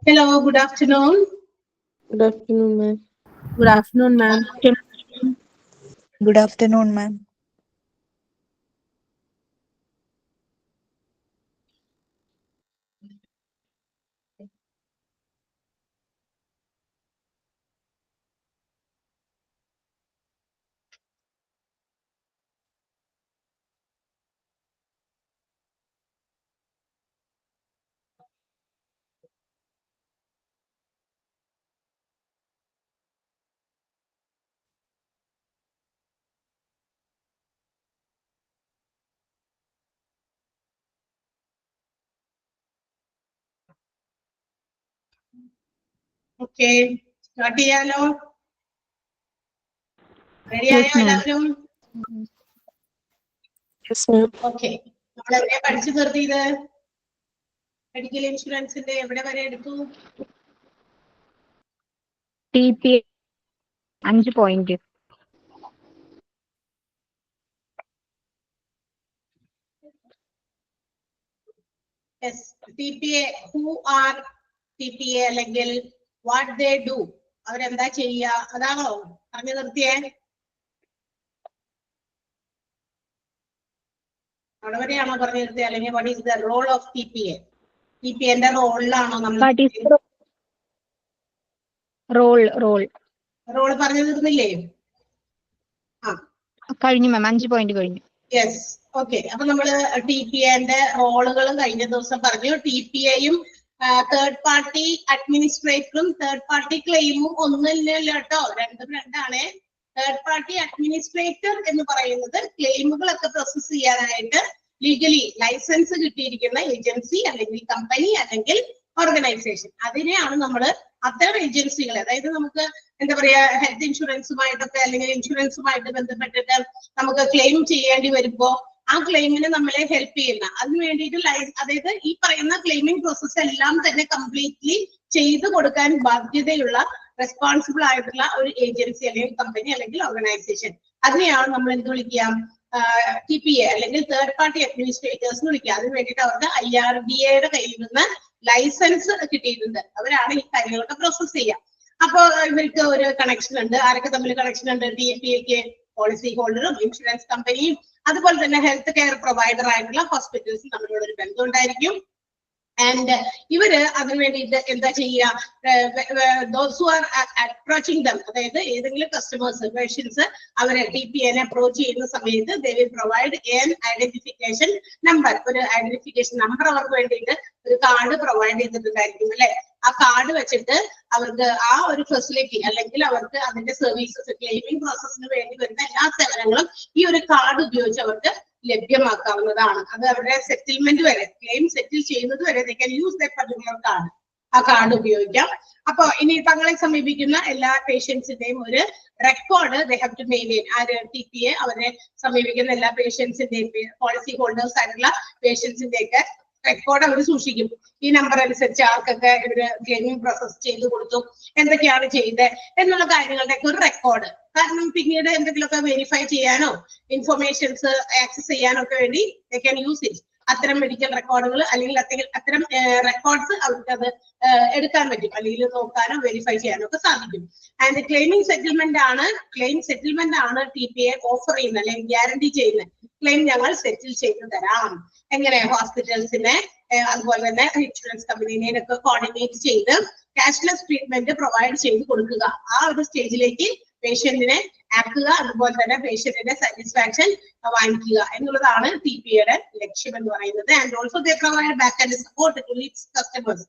Hello, good afternoon. Good afternoon, ma'am. Good afternoon, ma'am. Good afternoon, ma'am. Okay, start ചെയ്യാലോ? Ready Yes, ആയോ ma'am. എല്ലാവരും? Yes, ma'am. Okay. നമ്മൾ എവിടെയാ പഠിച്ചു തീർത്തിയത്? Medical ഇൻഷുറൻസിന്റെ എവിടെ വരെ എടുത്തു? TPA 5 point. Yes, TPA. Who are TPA അല്ലെങ്കിൽ what they do? അവരെന്താ ചെയ്യുക? അതാണോ പറഞ്ഞു നിർത്തിയേ? അവിടെ വരെയാണോ പറഞ്ഞു നിർത്തിയത്? അല്ലെങ്കിൽ what is the role of TPA? TPA ന്റെ റോളിലാണോ നമ്മൾ? What is the role? Role പറഞ്ഞു തീർന്നില്ലേ? കഴിഞ്ഞു മാം, 5 point കഴിഞ്ഞു. Yes, okay. അപ്പൊ നമ്മള് TPAന്റെ റോളുകളും കഴിഞ്ഞ ദിവസം പറഞ്ഞു. TPAയും തേർഡ് പാർട്ടി അഡ്മിനിസ്ട്രേറ്ററും തേർഡ് പാർട്ടി ക്ലെയിമും ഒന്നുമില്ലല്ലോ കേട്ടോ, രണ്ടും രണ്ടാണ്. തേർഡ് പാർട്ടി അഡ്മിനിസ്ട്രേറ്റർ എന്ന് പറയുന്നത് ക്ലെയിമുകളൊക്കെ പ്രോസസ് ചെയ്യാനായിട്ട് ലീഗലി ലൈസൻസ് കിട്ടിയിരിക്കുന്ന ഏജൻസി അല്ലെങ്കിൽ കമ്പനി അല്ലെങ്കിൽ ഓർഗനൈസേഷൻ, അതിനെയാണ് നമ്മൾ അത്തരം ഏജൻസികളെ, അതായത് നമുക്ക് എന്താ പറയാ ഹെൽത്ത് ഇൻഷുറൻസുമായിട്ടൊക്കെ അല്ലെങ്കിൽ ഇൻഷുറൻസുമായിട്ട് ബന്ധപ്പെട്ടിട്ട് നമുക്ക് ക്ലെയിം ചെയ്യേണ്ടി വരുമ്പോ ആ ക്ലെയിമിന് നമ്മളെ ഹെൽപ്പ് ചെയ്യുന്ന, അതിന് വേണ്ടിയിട്ട് അതായത് ഈ പറയുന്ന ക്ലെയിമിംഗ് പ്രോസസ് എല്ലാം തന്നെ കംപ്ലീറ്റ്ലി ചെയ്തു കൊടുക്കാൻ ബാധ്യതയുള്ള റെസ്പോൺസിബിൾ ആയിട്ടുള്ള ഒരു ഏജൻസി അല്ലെങ്കിൽ കമ്പനി അല്ലെങ്കിൽ ഓർഗനൈസേഷൻ, അതിനെയാണ് നമ്മൾ എന്ത് വിളിക്കുക? TPA അല്ലെങ്കിൽ തേർഡ് പാർട്ടി അഡ്മിനിസ്ട്രേറ്റേഴ്സ് എന്ന് വിളിക്കുക. അതിന് വേണ്ടിയിട്ട് അവർക്ക് IRDAയുടെ കയ്യിൽ നിന്ന് ലൈസൻസ് കിട്ടിയിട്ടുണ്ട്. അവരാണ് ഈ കാര്യങ്ങളൊക്കെ പ്രോസസ് ചെയ്യുക. അപ്പൊ ഇവർക്ക് ഒരു കണക്ഷൻ ഉണ്ട്. ആരൊക്കെ തമ്മിൽ കണക്ഷൻ ഉണ്ട്? TPAക്ക് പോളിസി ഹോൾഡറും ഇൻഷുറൻസ് കമ്പനിയും അതുപോലെ തന്നെ ഹെൽത്ത് കെയർ പ്രൊവൈഡർ ആയിട്ടുള്ള ഹോസ്പിറ്റൽസും തമ്മിലുള്ള ഒരു ബന്ധം ഉണ്ടായിരിക്കും. ആൻഡ് ഇവര് അതിന് വേണ്ടിയിട്ട് എന്താ ചെയ്യുക? Those who are approaching dum, അതായത് ഏതെങ്കിലും കസ്റ്റമേഴ്സ് പേഷ്യൻസ് അവരെ TPAനെ അപ്രോച്ച് ചെയ്യുന്ന സമയത്ത് they will provide an identification number. ഒരു ഐഡന്റിഫിക്കേഷൻ നമ്പർ അവർക്ക് വേണ്ടിയിട്ട് ഒരു കാർഡ് പ്രൊവൈഡ് ചെയ്തിട്ടുണ്ടായിരിക്കും അല്ലെ. ആ കാർഡ് വെച്ചിട്ട് അവർക്ക് ആ ഒരു ഫെസിലിറ്റി അല്ലെങ്കിൽ അവർക്ക് അതിന്റെ സർവീസസ് ക്ലെയിമിംഗ് പ്രോസസ്സിന് വേണ്ടി വരുന്ന എല്ലാ സേവനങ്ങളും ഈ ഒരു കാർഡ് ഉപയോഗിച്ച് അവർക്ക് ലഭ്യമാക്കാവുന്നതാണ്. അത് അവരുടെ സെറ്റിൽമെന്റ് വരെ, ക്ലെയിം സെറ്റിൽ ചെയ്യുന്നത് വരെ they can use that particular card, ആ കാർഡ് ഉപയോഗിക്കാം. അപ്പൊ ഇനി തങ്ങളെ സമീപിക്കുന്ന എല്ലാ പേഷ്യൻസിന്റെയും ഒരു record they have to maintain. TPA അവരെ സമീപിക്കുന്ന എല്ലാ പേഷ്യൻസിന്റെയും പോളിസി ഹോൾഡേഴ്സ് ആയിട്ടുള്ള പേഷ്യൻസിന്റെ ഒക്കെ റെക്കോർഡ് അവർ സൂക്ഷിക്കും. ഈ നമ്പർ അനുസരിച്ച് ആർക്കൊക്കെ ഇവര് ക്ലെയിമിംഗ് പ്രോസസ് ചെയ്ത് കൊടുത്തു, എന്തൊക്കെയാണ് ചെയ്തത് എന്നുള്ള കാര്യങ്ങളുടെ ഒക്കെ ഒരു റെക്കോർഡ്. കാരണം പിന്നീട് എന്തെങ്കിലുമൊക്കെ വെരിഫൈ ചെയ്യാനോ ഇൻഫർമേഷൻസ് ആക്സസ് ചെയ്യാനോ ഒക്കെ വേണ്ടി they can use it. അത്തരം മെഡിക്കൽ റെക്കോർഡുകൾ അല്ലെങ്കിൽ അത്തരം റെക്കോർഡ്സ് അവർക്ക് അത് എടുക്കാൻ പറ്റും, അല്ലെങ്കിൽ നോക്കാനോ വെരിഫൈ ചെയ്യാനോ ഒക്കെ സാധിക്കും. ആൻഡ് ക്ലെയിം സെറ്റിൽമെന്റ് ആണ് TPA ഓഫർ ചെയ്യുന്നത് അല്ലെങ്കിൽ ഗ്യാരണ്ടി ചെയ്യുന്നത്. ക്ലെയിം ഞങ്ങൾ സെറ്റിൽ ചെയ്തു തരാം. എങ്ങനെ? ഹോസ്പിറ്റൽസിനെ അതുപോലെ തന്നെ ഇൻഷുറൻസ് കമ്പനീനെയൊക്കെ കോർഡിനേറ്റ് ചെയ്ത് ക്യാഷ്ലെസ് ട്രീറ്റ്മെന്റ് പ്രൊവൈഡ് ചെയ്ത് കൊടുക്കുക. ആ ഒരു സ്റ്റേജിലേക്ക് പേഷ്യന്റിനെ ആക്കുക, അതുപോലെ തന്നെ പേഷ്യന്റിന്റെ സാറ്റിസ്ഫാക്ഷൻ വാങ്ങിക്കുക എന്നുള്ളതാണ് TPAയുടെ ലക്ഷ്യം എന്ന് പറയുന്നത്. And also they provide back and support to its customers.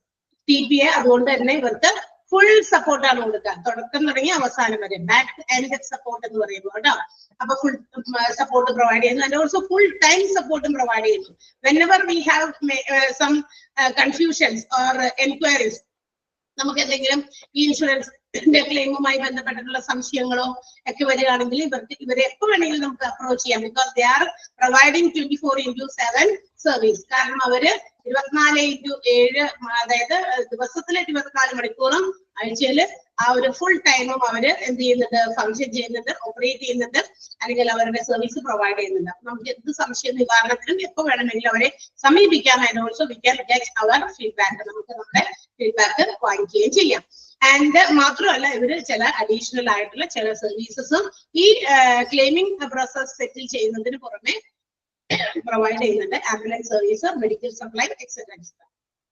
TPA അതുകൊണ്ട് തന്നെ ഇവർക്ക് ഫുൾ സപ്പോർട്ടാണ് കൊടുക്കുക, തുടക്കം തുടങ്ങി അവസാനം വരെ ബാക്ക് ആൻഡ് സപ്പോർട്ട് എന്ന് പറയുന്നത് കേട്ടോ. അപ്പൊ ഫുൾ സപ്പോർട്ട് പ്രൊവൈഡ് ചെയ്യുന്നു. ആൻഡ് ഓൾസോ ഫുൾ ടൈം സപ്പോർട്ടും പ്രൊവൈഡ് ചെയ്യുന്നു. Whenever we have some confusions or enquiries, നമുക്ക് എന്തെങ്കിലും ഈ ഇൻഷുറൻസിന്റെ ക്ലെയിമുമായി ബന്ധപ്പെട്ടിട്ടുള്ള സംശയങ്ങളോ ഒക്കെ വരികയാണെങ്കിൽ ഇവരെ എപ്പോ വേണമെങ്കിലും നമുക്ക് അപ്രോച്ച് ചെയ്യാം. Because they are providing 24/7 service. കാരണം അവര് 24/7, അതായത് ദിവസത്തിലെ 24 മണിക്കൂറും ആഴ്ചയിൽ ആ ഒരു ഫുൾ ടൈമും അവര് എന്ത് ചെയ്യുന്നുണ്ട്, ഫംഗ്ഷൻ ചെയ്യുന്നുണ്ട്, ഓപ്പറേറ്റ് ചെയ്യുന്നുണ്ട്, അല്ലെങ്കിൽ അവരുടെ സർവീസ് പ്രൊവൈഡ് ചെയ്യുന്നുണ്ട്. നമുക്ക് എന്ത് സംശയ നിവാരണത്തിനും എപ്പോൾ വേണമെങ്കിലും അവരെ സമീപിക്കാം. And also we can get our feedback, നമുക്ക് നമ്മുടെ ഫീഡ്ബാക്ക് വാങ്ങിക്കുകയും ചെയ്യാം. ആൻഡ് മാത്രമല്ല ഇവര് ചില അഡീഷണൽ ആയിട്ടുള്ള ചില സർവീസസും ഈ ക്ലെയിമിംഗ് പ്രോസസ് സെറ്റിൽ ചെയ്യുന്നതിന് പുറമെ പ്രൊവൈഡ് ചെയ്യുന്നുണ്ട്. Ambulance service, medical supply, etcetera.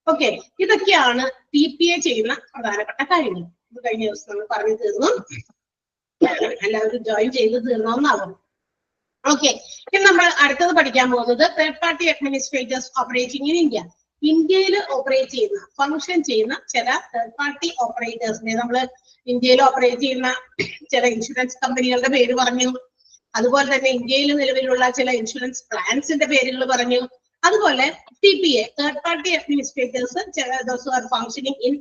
Okay, ഇതൊക്കെയാണ് TPA ചെയ്യുന്ന പ്രധാനപ്പെട്ട കാര്യങ്ങൾ. ഇത് കഴിഞ്ഞ ദിവസം നമ്മൾ പറഞ്ഞു തീർന്നു, എല്ലാവരും ജോയിൻ ചെയ്ത് തീർന്നോന്നാകും. ഓക്കെ, ഇനി നമ്മൾ അടുത്തത് പഠിക്കാൻ പോകുന്നത് third party administrators operating in India. ഇന്ത്യയിൽ ഓപ്പറേറ്റ് ചെയ്യുന്ന, ഫംഗ്ഷൻ ചെയ്യുന്ന ചില തേർഡ് പാർട്ടി ഓപ്പറേറ്റേഴ്സിനെ, നമ്മൾ ഇന്ത്യയിൽ ഓപ്പറേറ്റ് ചെയ്യുന്ന ചില ഇൻഷുറൻസ് കമ്പനികളുടെ പേര് പറഞ്ഞു. അതുപോലെ തന്നെ ഇന്ത്യയിൽ നിലവിലുള്ള ചില ഇൻഷുറൻസ് പ്ലാൻസിന്റെ പേരുകൾ പറഞ്ഞു. അതുപോലെ TPA, third party administrators, functioning in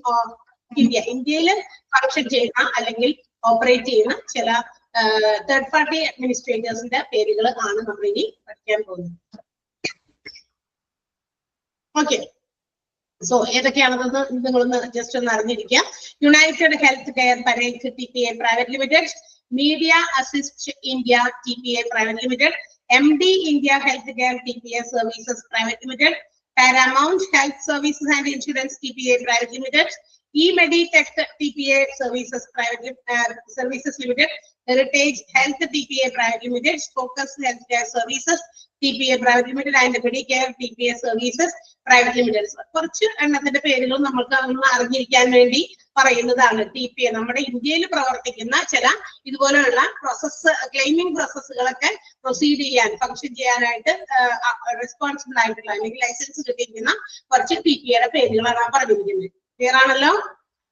India, ഇന്ത്യയിൽ ഫംഗ്ഷൻ ചെയ്യുന്ന അല്ലെങ്കിൽ ഓപ്പറേറ്റ് ചെയ്യുന്ന ചില തേർഡ് പാർട്ടി അഡ്മിനിസ്ട്രേറ്റേഴ്സിന്റെ പേരുകൾ ആണ് നമ്മൾ ഇനി പഠിക്കാൻ പോകുന്നത്. ഓക്കെ, സോ ഏതൊക്കെയാണെന്ന് നിങ്ങളൊന്ന് ജസ്റ്റ് ഒന്ന് അറിഞ്ഞിരിക്കുക. United health care Parekh TPA private limited, media assist India TPA private limited, MD India Healthcare TPA Services Private Limited, Paramount Health Services and Insurance TPA Private Limited, eMeditech TPA Services Services Limited, Heritage Health TPA Private Limited, Focus Healthcare Services TPA Private Limited and Medicare TPA Services Private Limited. കുറച്ച് എണ്ണത്തിന്റെ പേരുകൾ നമുക്ക് ഒന്ന് അറിഞ്ഞിരിക്കാൻ വേണ്ടി പറയുന്നതാണ്. TPA നമ്മുടെ ഇന്ത്യയിൽ പ്രവർത്തിക്കുന്ന ചില ഇതുപോലെയുള്ള പ്രോസസ്, ക്ലെയിമിംഗ് പ്രോസസ്സുകളൊക്കെ പ്രൊസീഡ് ചെയ്യാൻ, ഫംഗ്ഷൻ ചെയ്യാനായിട്ട് റെസ്പോൺസിബിൾ ആയിട്ടുള്ള അല്ലെങ്കിൽ ലൈസൻസ് കിട്ടിയിരിക്കുന്ന കുറച്ച് TPAയുടെ പേരുകളാണ് ആ പറഞ്ഞിരിക്കുന്നത്. ക്ലിയർ ആണല്ലോ?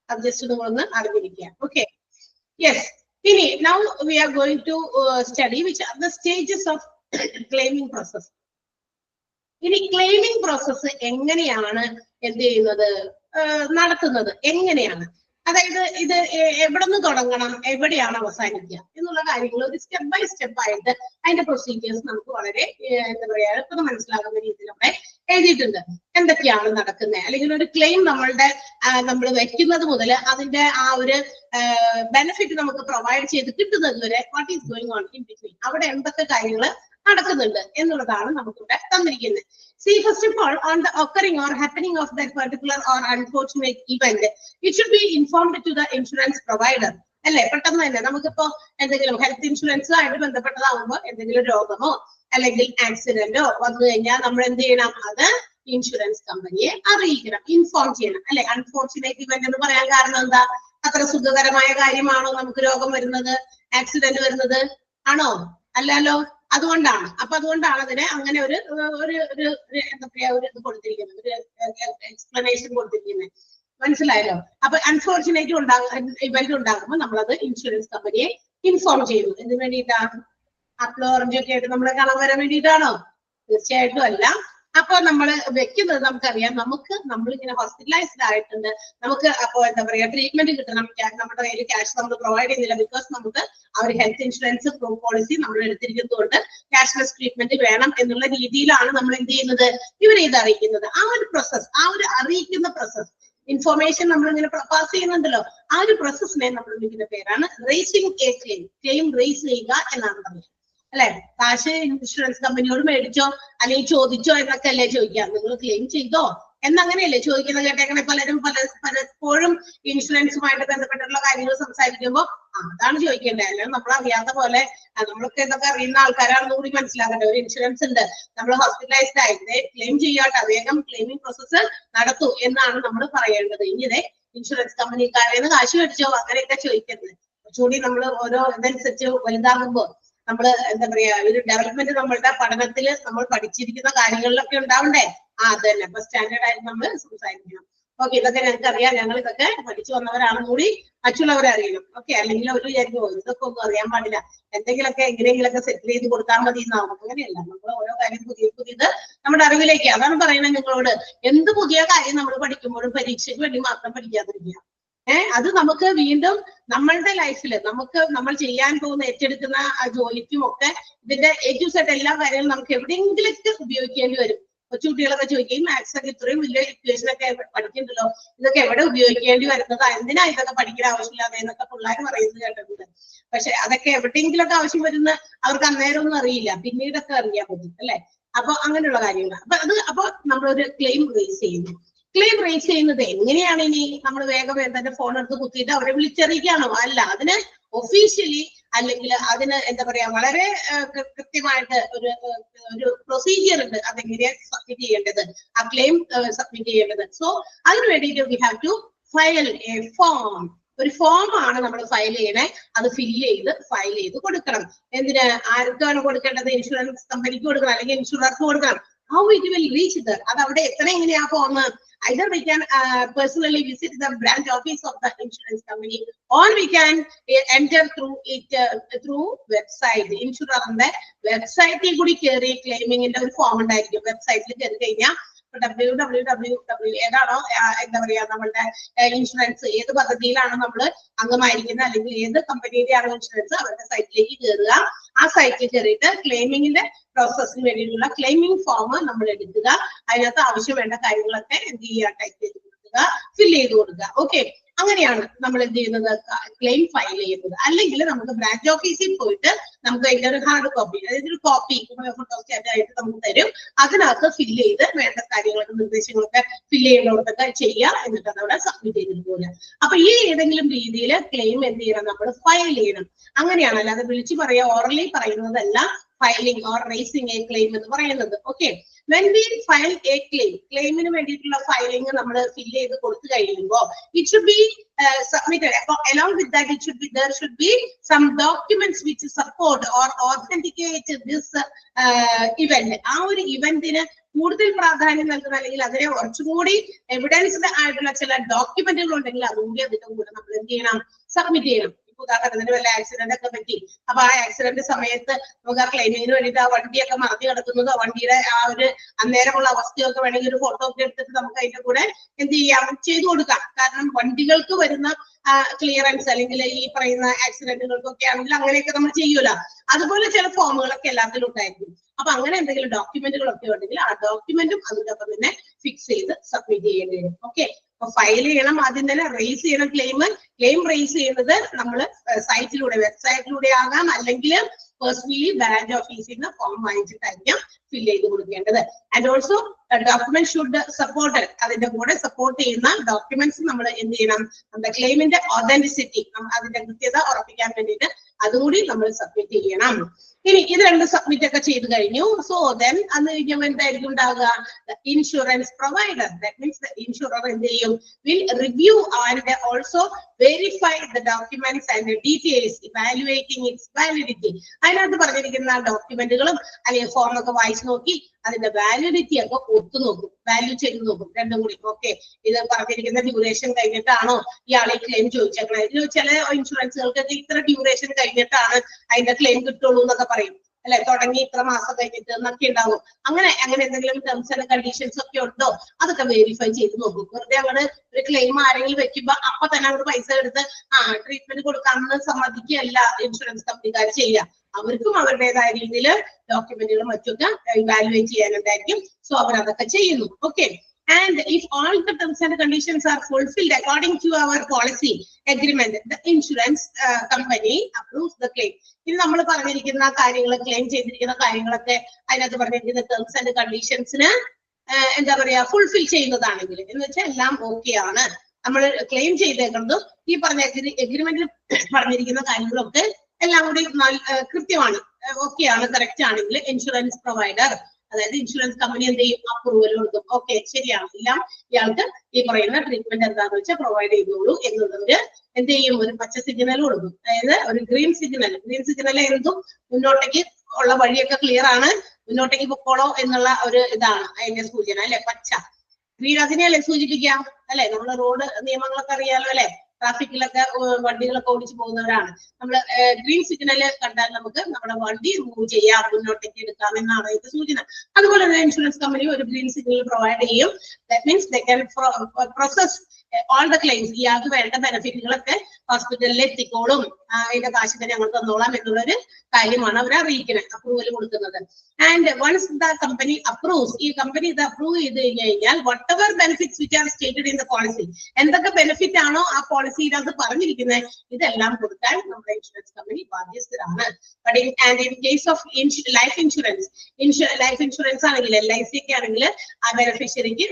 അത് ജസ്റ്റ് നിങ്ങളൊന്ന് അറിഞ്ഞിരിക്കുക. Okay, yes. ഇനി now we are going to study which are the stages of claiming process. ഇനി ക്ലെയിമിംഗ് പ്രോസസ് എങ്ങനെയാണ് എന്ത് ചെയ്യുന്നത്, നടത്തുന്നത് എങ്ങനെയാണ്, അതായത് ഇത് എവിടെ നിന്ന് തുടങ്ങണം, എവിടെയാണ് അവസാനിക്കുക എന്നുള്ള കാര്യങ്ങൾ ഒരു സ്റ്റെപ്പ് ബൈ സ്റ്റെപ്പ് ആയിട്ട് അതിന്റെ പ്രൊസീജിയേഴ്സ് നമുക്ക് വളരെ എന്താ പറയാ എളുപ്പം മനസ്സിലാകുന്ന രീതിയിലൊക്കെ എഴുതിയിട്ടുണ്ട്. എന്തൊക്കെയാണ് നടക്കുന്നത്, അല്ലെങ്കിൽ ഒരു ക്ലെയിം നമ്മൾ വെക്കുന്നത് മുതൽ അതിന്റെ ആ ഒരു ബെനിഫിറ്റ് നമുക്ക് പ്രൊവൈഡ് ചെയ്ത് കിട്ടുന്നത് വരെ what is going on in between, അവിടെ എന്തൊക്കെ കാര്യങ്ങൾ നടക്കുന്നുണ്ട് എന്നുള്ളതാണ് നമുക്കിവിടെ തന്നിരിക്കുന്നത്. See, first of all, on the occurring or happening of that particular or unfortunate event, it should be informed to the insurance provider. അല്ലെ, പെട്ടെന്ന് തന്നെ നമുക്കിപ്പോ എന്തെങ്കിലും ഹെൽത്ത് ഇൻഷുറൻസ് ആയിട്ട് ബന്ധപ്പെട്ടതാകുമ്പോൾ എന്തെങ്കിലും രോഗമോ അല്ലെങ്കിൽ ആക്സിഡന്റോ വന്നു കഴിഞ്ഞാൽ നമ്മൾ എന്ത് ചെയ്യണം, അത് ഇൻഷുറൻസ് കമ്പനിയെ അറിയിക്കണം, ഇൻഫോം ചെയ്യണം. അല്ലെ, അൺഫോർച്ചുനേറ്റ് ഇവന്റ് എന്ന് പറയാൻ കാരണം എന്താ, അത്ര സുഖകരമായ കാര്യമാണോ നമുക്ക് രോഗം വരുന്നത്, ആക്സിഡന്റ് വരുന്നത് ആണോ? അല്ലല്ലോ. അതുകൊണ്ടാണ്. അപ്പൊ അതുകൊണ്ടാണ് അതിനെ അങ്ങനെ ഒരു എന്താ പറയാ ഒരു ഇത് കൊടുത്തിരിക്കുന്നത്, ഒരു എക്സ്പ്ലനേഷൻ കൊടുത്തിരിക്കുന്നത്. മനസ്സിലായല്ലോ? അപ്പൊ അൺഫോർച്ചുനേറ്റ് ഇവന്റ് ഉണ്ടാകുമ്പോൾ നമ്മളത് ഇൻഷുറൻസ് കമ്പനിയെ ഇൻഫോം ചെയ്യുന്നു. എന്തിനു വേണ്ടിയിട്ടാണ്? അപ്ലോ ഓറഞ്ചൊക്കെ ആയിട്ട് നമ്മളെ കാണാൻ വരാൻ വേണ്ടിയിട്ടാണോ? തീർച്ചയായിട്ടും അല്ല. അപ്പൊ നമ്മൾ വെക്കുന്നത് നമുക്കറിയാം, നമ്മളിങ്ങനെ ഹോസ്പിറ്റലൈസ്ഡ് ആയിട്ടുണ്ട്, നമുക്ക് അപ്പൊ എന്താ പറയാ ട്രീറ്റ്മെന്റ് കിട്ടണം, നമ്മുടെ കയ്യിൽ ക്യാഷ് നമ്മൾ പ്രൊവൈഡ് ചെയ്യുന്നില്ല, ബിക്കോസ് നമുക്ക് ആ ഒരു ഹെൽത്ത് ഇൻഷുറൻസ് പോളിസി നമ്മൾ എടുത്തിരിക്കുന്നതുകൊണ്ട് ക്യാഷ്ലെസ് ട്രീറ്റ്മെന്റ് വേണം എന്നുള്ള രീതിയിലാണ് നമ്മൾ എന്ത് ചെയ്യുന്നത്, ഇവരെ ഇത് അറിയിക്കുന്നത്. ആ ഒരു പ്രോസസ്, ആ ഒരു അറിയിക്കുന്ന പ്രോസസ്, ഇൻഫോർമേഷൻ നമ്മളിങ്ങനെ പാസ് ചെയ്യുന്നുണ്ടല്ലോ, ആ ഒരു പ്രോസസ്സിനെ നമ്മൾ വിളിക്കുന്ന പേരാണ് raising a claim. Claim raise ചെയ്യുക എന്നാണ് പറയുന്നത്. അല്ലെ, കാശ് ഇൻഷുറൻസ് കമ്പനിയോട് മേടിച്ചോ അല്ലെങ്കിൽ ചോദിച്ചോ എന്നൊക്കെ അല്ലേ ചോദിക്കാം. നിങ്ങൾ ക്ലെയിം ചെയ്തോ എന്നങ്ങനെയല്ലേ ചോദിക്കുന്നത് കേട്ടേക്കണേ. പലപ്പോഴും ഇൻഷുറൻസുമായിട്ട് ബന്ധപ്പെട്ടുള്ള കാര്യങ്ങൾ സംസാരിക്കുമ്പോൾ അതാണ് ചോദിക്കേണ്ടത്. അല്ലെങ്കിൽ നമ്മൾ അറിയാത്ത പോലെ, നമ്മളൊക്കെ ഇതൊക്കെ അറിയുന്ന ആൾക്കാരാണെന്ന് കൂടി മനസ്സിലാക്കട്ടെ. ഒരു ഇൻഷുറൻസ് ഉണ്ട്, നമ്മൾ ഹോസ്പിറ്റലൈസ്ഡ് ആയിട്ട് ക്ലെയിം ചെയ്യാട്ടെ, വേഗം ക്ലെയിമിംഗ് പ്രോസസ്സ് നടത്തൂ എന്നാണ് നമ്മൾ പറയേണ്ടത്. ഇങ്ങനെ ഇൻഷുറൻസ് കമ്പനിക്കാരെന്ന് കാശ് മേടിച്ചോ അങ്ങനെയൊക്കെ ചോദിക്കരുത്. കുറച്ചുകൂടി നമ്മൾ ഓരോ ഇതനുസരിച്ച് വലുതാകുമ്പോൾ നമ്മൾ എന്താ പറയാ ഒരു ഡെവലപ്മെന്റ് നമ്മളുടെ പഠനത്തിൽ നമ്മൾ പഠിച്ചിരിക്കുന്ന കാര്യങ്ങളിലൊക്കെ ഉണ്ടാവണ്ടേ. അത് തന്നെ ഇപ്പൊ സ്റ്റാൻഡേർഡ് ആയിട്ട് നമ്മൾ സംസാരിക്കണം. ഓക്കെ, ഇതൊക്കെ ഞങ്ങൾക്ക് അറിയാം, ഞങ്ങൾ ഇതൊക്കെ പഠിച്ചു വന്നവരാണെന്ന് കൂടി മറ്റുള്ളവരെ അറിയണം. ഓക്കെ, അല്ലെങ്കിൽ അവർ വിചാരിക്കുമോ ഇതൊക്കെ ഒന്നും അറിയാൻ പാടില്ല, എന്തെങ്കിലുമൊക്കെ എങ്ങനെയെങ്കിലൊക്കെ സെറ്റിൽ ചെയ്ത് കൊടുത്താൽ മതി എന്നാവും. അങ്ങനെയല്ല, നമ്മൾ ഓരോ കാര്യം പുതിയത് നമ്മുടെ അറിവിലേക്ക്. അതാണ് പറയുന്നത് നിങ്ങളോട്, എന്ത് പുതിയ കാര്യം നമ്മൾ പഠിക്കുമ്പോഴും പരീക്ഷയ്ക്ക് വേണ്ടി മാത്രം പഠിക്കാതിരിക്കുക. അത് നമുക്ക് വീണ്ടും നമ്മളുടെ ലൈഫിൽ നമ്മൾ ചെയ്യാൻ പോകുന്ന ഏറ്റെടുക്കുന്ന ആ ജോലിക്കും ഒക്കെ ഇതിന്റെ A to Z എല്ലാ കാര്യങ്ങളും നമുക്ക് എവിടെയെങ്കിലൊക്കെ ഉപയോഗിക്കേണ്ടി വരും. കൊച്ചുകുട്ടികളൊക്കെ ചോദിക്കും മാത്സ് ഒക്കെ ഇത്രയും വലിയ ഇക്വേഷൻ ഒക്കെ പഠിക്കുന്നുണ്ടല്ലോ, ഇതൊക്കെ എവിടെ ഉപയോഗിക്കേണ്ടി വരുന്നത്, എന്തിനാ ഇതൊക്കെ പഠിക്കാൻ ആവശ്യമില്ലാതെ എന്നൊക്കെ പിള്ളേർ പറയുന്നത് കേട്ടിട്ടുണ്ട്. പക്ഷെ അതൊക്കെ എവിടെയെങ്കിലൊക്കെ ആവശ്യം വരുന്ന അവർക്ക് അന്നേരം ഒന്നും അറിയില്ല, പിന്നീടൊക്കെ അറിയാൻ പറ്റും അല്ലെ. അപ്പൊ അങ്ങനെയുള്ള കാര്യങ്ങൾ. അപ്പൊ നമ്മളൊരു ക്ലെയിം റേസ് ചെയ്യുന്നു. ക്ലെയിം റേസ് ചെയ്യുന്നത് എങ്ങനെയാണ്? ഇനി നമ്മൾ വേഗം തന്നെ ഫോൺ എടുത്ത് കുത്തിയിട്ട് അവരെ വിളിച്ചറിയിക്കുകയാണോ? അല്ല, അതിന് ഒഫീഷ്യലി അല്ലെങ്കിൽ അതിന് എന്താ പറയാ വളരെ കൃത്യമായിട്ട് ഒരു പ്രൊസീജിയർ ഉണ്ട്, അതെങ്ങനെയാണ് സബ്മിറ്റ് ചെയ്യേണ്ടത്, ആ ക്ലെയിം സബ്മിറ്റ് ചെയ്യേണ്ടത്. സോ അതിന് വേണ്ടിയിട്ട് we have to file a form. ഒരു ഫോം ആണ് നമ്മൾ ഫയൽ ചെയ്യണേ. അത് ഫയൽ ചെയ്ത് കൊടുക്കണം. എന്തിന്? ആർക്കാണ് കൊടുക്കേണ്ടത്? ഇൻഷുറൻസ് കമ്പനിക്ക് കൊടുക്കണം, അല്ലെങ്കിൽ ഇൻഷുറർക്ക് കൊടുക്കണം. How it will reach there? അത് അവിടെ എത്ര എങ്ങനെയാ form? Either we can personally visit the branch office of the insurance company, or we can enter through it through website. ഇൻഷുററിന്റെ വെബ്സൈറ്റിൽ കൂടി കയറി ക്ലെയിമിങ്ങിന്റെ ഒരു ഫോം ഉണ്ടായിരിക്കും. വെബ്സൈറ്റിൽ കയറി കഴിഞ്ഞാൽ www ഏതാണോ എന്താ പറയാ നമ്മളുടെ ഇൻഷുറൻസ് ഏത് പദ്ധതിയിലാണ് നമ്മൾ അംഗമായിരിക്കുന്നത്, അല്ലെങ്കിൽ ഏത് കമ്പനിയുടെയാണ് ഇൻഷുറൻസ്, അവരുടെ സൈറ്റിലേക്ക് കയറുക. ആ സൈറ്റിൽ കയറിയിട്ട് ക്ലെയിമിങ്ങിന്റെ പ്രോസസ്സിന് വേണ്ടിയിട്ടുള്ള ക്ലെയിമിംഗ് ഫോം നമ്മൾ എടുക്കുക. അതിനകത്ത് ആവശ്യം വേണ്ട കാര്യങ്ങളൊക്കെ എന്ത് ചെയ്യുക, ടൈപ്പ് ചെയ്ത് കൊടുക്കുക, ഫില്ല് ചെയ്ത് കൊടുക്കുക. ഓക്കെ, അങ്ങനെയാണ് നമ്മൾ എന്ത് ചെയ്യുന്നത്, ക്ലെയിം ഫയൽ ചെയ്യുന്നത്. അല്ലെങ്കിൽ നമുക്ക് ബ്രാഞ്ച് ഓഫീസിൽ പോയിട്ട് നമുക്ക് അതിന്റെ ഒരു ഹാർഡ് കോപ്പി, അതായത് ഒരു കോപ്പി ഫോട്ടോസ്റ്റാറ്റ് ആയിട്ട് നമുക്ക് തരും. അതിനകത്ത് ഫില്ല് ചെയ്ത് വേണ്ട കാര്യങ്ങളൊക്കെ നിർദ്ദേശങ്ങളൊക്കെ ഫില്ല് ചെയ്യുന്നവർക്കൊക്കെ ചെയ്യുക. എന്നിട്ട് അതവിടെ സബ്മിറ്റ് ചെയ്തിട്ട് പോകുക. അപ്പൊ ഈ ഏതെങ്കിലും രീതിയിൽ ക്ലെയിം എന്ത് ചെയ്യണം, നമ്മൾ ഫയൽ ചെയ്യണം. അങ്ങനെയാണ്, അല്ലാതെ വിളിച്ചു പറയാ ഓറലി പറയുന്നതല്ല filing or raising a claim എന്ന് പറയുന്നത്. Okay, when we file a claim, ക്ലെയിമിന് വേണ്ടിയിട്ടുള്ള ഫയലിംഗ് നമ്മൾ ഫില്ല് ചെയ്ത് കൊടുത്തു കഴിയുമ്പോൾ it should be submitted. Along with that, there should be some documents which support or authenticate this event. ആ ഒരു ഇവന്റിന് കൂടുതൽ പ്രാധാന്യം നൽകുന്ന, അല്ലെങ്കിൽ അതിനെ കുറച്ചുകൂടി എവിഡൻസ്ഡ് ആയിട്ടുള്ള ചില ഡോക്യുമെന്റുകൾ ഉണ്ടെങ്കിൽ അതുകൂടി അതിന്റെ കൂടെ നമ്മൾ എന്ത് ചെയ്യണം, സബ്മിറ്റ് ചെയ്യണം. ഉദാഹരണത്തിന് വല്ല ആക്സിഡന്റ് ഒക്കെ പറ്റി, അപ്പൊ ആ ആക്സിഡന്റ് സമയത്ത് നമുക്ക് ആ ക്ലെയിമിങ്ങിന് വേണ്ടിയിട്ട് ആ വണ്ടിയൊക്കെ മറന്നു കിടക്കുന്നതോ വണ്ടിയുടെ ആ ഒരു അന്നേരമുള്ള അവസ്ഥയൊക്കെ വേണമെങ്കിൽ ഒരു ഫോട്ടോ ഒക്കെ എടുത്തിട്ട് നമുക്ക് അതിന്റെ കൂടെ എന്ത് ചെയ്യാം, ചെയ്തു കൊടുക്കാം. കാരണം വണ്ടികൾക്ക് വരുന്ന ക്ലിയറൻസ് അല്ലെങ്കിൽ ഈ പറയുന്ന ആക്സിഡന്റുകൾക്കൊക്കെ ആണെങ്കിൽ അങ്ങനെയൊക്കെ നമ്മൾ ചെയ്യൂല. അതുപോലെ ചില ഫോമുകളൊക്കെ എല്ലാത്തിലും ഉണ്ടായിരിക്കും. അപ്പൊ അങ്ങനെ എന്തെങ്കിലും ഡോക്യുമെന്റുകളൊക്കെ ഉണ്ടെങ്കിൽ ആ ഡോക്യുമെന്റും അതിന്റെ ഒപ്പം തന്നെ ഫിക്സ് ചെയ്ത് സബ്മിറ്റ് ചെയ്യേണ്ടി വരും. ഓക്കെ, അപ്പൊ ഫയൽ ചെയ്യണം, ആദ്യം തന്നെ റേസ് ചെയ്യണം ക്ലെയിം റേസ് ചെയ്യുന്നത് നമ്മൾ സൈറ്റിലൂടെ, വെബ്സൈറ്റിലൂടെ ആകാം, അല്ലെങ്കിൽ പേഴ്സണലി ബ്രാഞ്ച് ഓഫീസിൽ നിന്ന് ഫോം വാങ്ങിച്ചിട്ടായിരിക്കാം ഫില്ല് ചെയ്ത് കൊടുക്കേണ്ടത്. And also document should support, അതിന്റെ കൂടെ സപ്പോർട്ട് ചെയ്യുന്ന ഡോക്യുമെന്റ്സ് നമ്മൾ എന്ത് ചെയ്യണം, നമ്മുടെ ക്ലെയിമിന്റെ ഒതന്റിസിറ്റി, അതിന്റെ കൃത്യത ഉറപ്പിക്കാൻ വേണ്ടിയിട്ട് അതുകൂടി നമ്മൾ സബ്മിറ്റ് ചെയ്യണം. ഇനി ഇത് രണ്ട് സബ്മിറ്റ് ഒക്കെ ചെയ്ത് കഴിഞ്ഞു. സോ ദെൻ അന്ന് കഴിഞ്ഞാൽ എന്തായിരിക്കും ഉണ്ടാവുക, insurance provider, that means the insurer എന്ത് ചെയ്യും, will review and also verify the documents and details, evaluating it's validity. അതിനകത്ത് പറഞ്ഞിരിക്കുന്ന ഡോക്യുമെന്റുകളും അല്ലെങ്കിൽ ഫോമൊക്കെ വായിച്ചു നോക്കി അതിന്റെ വാലിഡിറ്റി ഒക്കെ ഒത്തു നോക്കും, വാല്യൂ ചെയ്ത് നോക്കും രണ്ടും കൂടി. ഓക്കെ, ഇത് പറഞ്ഞിരിക്കുന്ന ഡ്യൂറേഷൻ കഴിഞ്ഞിട്ടാണോ ഇയാളെ ക്ലെയിം ചോദിച്ചേക്കണത്, ചില ഇൻഷുറൻസുകൾക്കൊക്കെ ഇത്ര ഡ്യൂറേഷൻ കഴിഞ്ഞിട്ടാണ് അതിന്റെ ക്ലെയിം കിട്ടുള്ളൂ എന്നൊക്കെ പറയും അല്ലെ, തുടങ്ങി ഇത്ര മാസം കഴിഞ്ഞിട്ട് എന്നൊക്കെ ഉണ്ടാവും. അങ്ങനെ എന്തെങ്കിലും ടേംസ് ആൻഡ് കണ്ടീഷൻസ് ഒക്കെ ഉണ്ടോ അതൊക്കെ വെരിഫൈ ചെയ്ത് നോക്കും. വെറുതെ അവിടെ ഒരു ക്ലെയിം ആരെങ്കിലും വെക്കുമ്പോ അപ്പൊ തന്നെ അവർ പൈസ എടുത്ത് ട്രീറ്റ്മെന്റ് കൊടുക്കാമെന്ന് സമ്മതിക്കുകയല്ല ഇൻഷുറൻസ് കമ്പനിക്കാർ ചെയ്യുക. അവർക്കും അവരുടേതായ രീതിയിൽ ഡോക്യുമെന്റുകളും മറ്റൊക്കെ ഇവാലുവേറ്റ് ചെയ്യാനുണ്ടായിരിക്കും. സോ അവർ അതൊക്കെ ചെയ്യുന്നു. Okay, and if all the terms and conditions are fulfilled according to our policy agreement, the insurance company approves the claim. ഇനി നമ്മൾ പറഞ്ഞിരിക്കുന്ന കാര്യങ്ങൾ, ക്ലെയിം ചെയ്തിരിക്കുന്ന കാര്യങ്ങളൊക്കെ അതിനകത്ത് പറഞ്ഞിരിക്കുന്ന ടേംസ് ആൻഡ് കണ്ടീഷൻസിന് എന്താ പറയാ ഫുൾഫിൽ ചെയ്യുന്നതാണെങ്കിൽ, എന്ന് വെച്ചാൽ എല്ലാം ഓക്കെ ആണ്, നമ്മൾ ക്ലെയിം ചെയ്തേക്കുന്നതും ഈ പറഞ്ഞ എഗ്രിമെന്റിൽ പറഞ്ഞിരിക്കുന്ന കാര്യങ്ങളൊക്കെ എല്ലാം കൂടി കൃത്യമാണ്, ഓക്കെ ആണ്, കറക്റ്റ് ആണെങ്കിൽ ഇൻഷുറൻസ് പ്രൊവൈഡർ, അതായത് ഇൻഷുറൻസ് കമ്പനി എന്ത് ചെയ്യും, അപ്രൂവൽ കൊടുക്കും. ഓക്കെ, ശരിയാണ്, എല്ലാം ഇയാൾക്ക് ഈ പറയുന്ന ട്രീറ്റ്മെന്റ് എന്താണെന്ന് വെച്ചാൽ പ്രൊവൈഡ് ചെയ്തോളൂ എന്നുള്ളവര് എന്ത് ചെയ്യും, ഒരു പച്ച സിഗ്നൽ കൊടുക്കും. അതായത് ഒരു ഗ്രീൻ സിഗ്നൽ എന്തും മുന്നോട്ടേക്ക് ഉള്ള വഴിയൊക്കെ ക്ലിയർ ആണ്, മുന്നോട്ടേക്ക് പൊക്കോളോ എന്നുള്ള ഒരു ഇതാണ് അതിന്റെ സൂചന അല്ലെ. പച്ച ഗ്രീൻ അതിനെയല്ലേ സൂചിപ്പിക്കാം അല്ലെ, നമ്മള് റോഡ് നിയമങ്ങളൊക്കെ അറിയാലോ അല്ലെ, ട്രാഫിക്കിലൊക്കെ വണ്ടികളൊക്കെ ഓടിച്ചു പോകുന്നവരാണ് നമ്മൾ. ഗ്രീൻ സിഗ്നൽ കണ്ടാൽ നമുക്ക് നമ്മുടെ വണ്ടി മൂവ് ചെയ്യാം, മുന്നോട്ടേക്ക് എടുക്കാം എന്നാണ് ഇതിന്റെ സൂചന. അതുപോലെ തന്നെ ഇൻഷുറൻസ് കമ്പനി ഒരു ഗ്രീൻ സിഗ്നൽ പ്രൊവൈഡ് ചെയ്യും. That means they can process all the claims, ഇയാൾക്ക് വേണ്ട ബെനിഫിറ്റുകളൊക്കെ ഹോസ്പിറ്റലിൽ എത്തിക്കോളും, അതിന്റെ കാശൊക്കെ ഞങ്ങൾ തന്നോളാം എന്നുള്ളൊരു കാര്യമാണ് അവർ അറിയിക്കുന്നത്, അപ്രൂവൽ കൊടുക്കുന്നത്. And once the company approves, ഈ കമ്പനി ഇത് അപ്രൂവ് ചെയ്ത് കഴിഞ്ഞാൽ whatever benefits which are stated in the policy, എന്തൊക്കെ ബെനിഫിറ്റ് ആണോ ആ പോളിസിയിലത് പറഞ്ഞിരിക്കുന്നത് ഇതെല്ലാം കൊടുക്കാൻ നമ്മുടെ ഇൻഷുറൻസ് കമ്പനി ബാധ്യസ്ഥരാണ്. And in case of life insurance, life insurance ആണെങ്കിൽ LIC ഒക്കെ ആണെങ്കിൽ ആ ബെനിഫിഷ്യറിക്ക്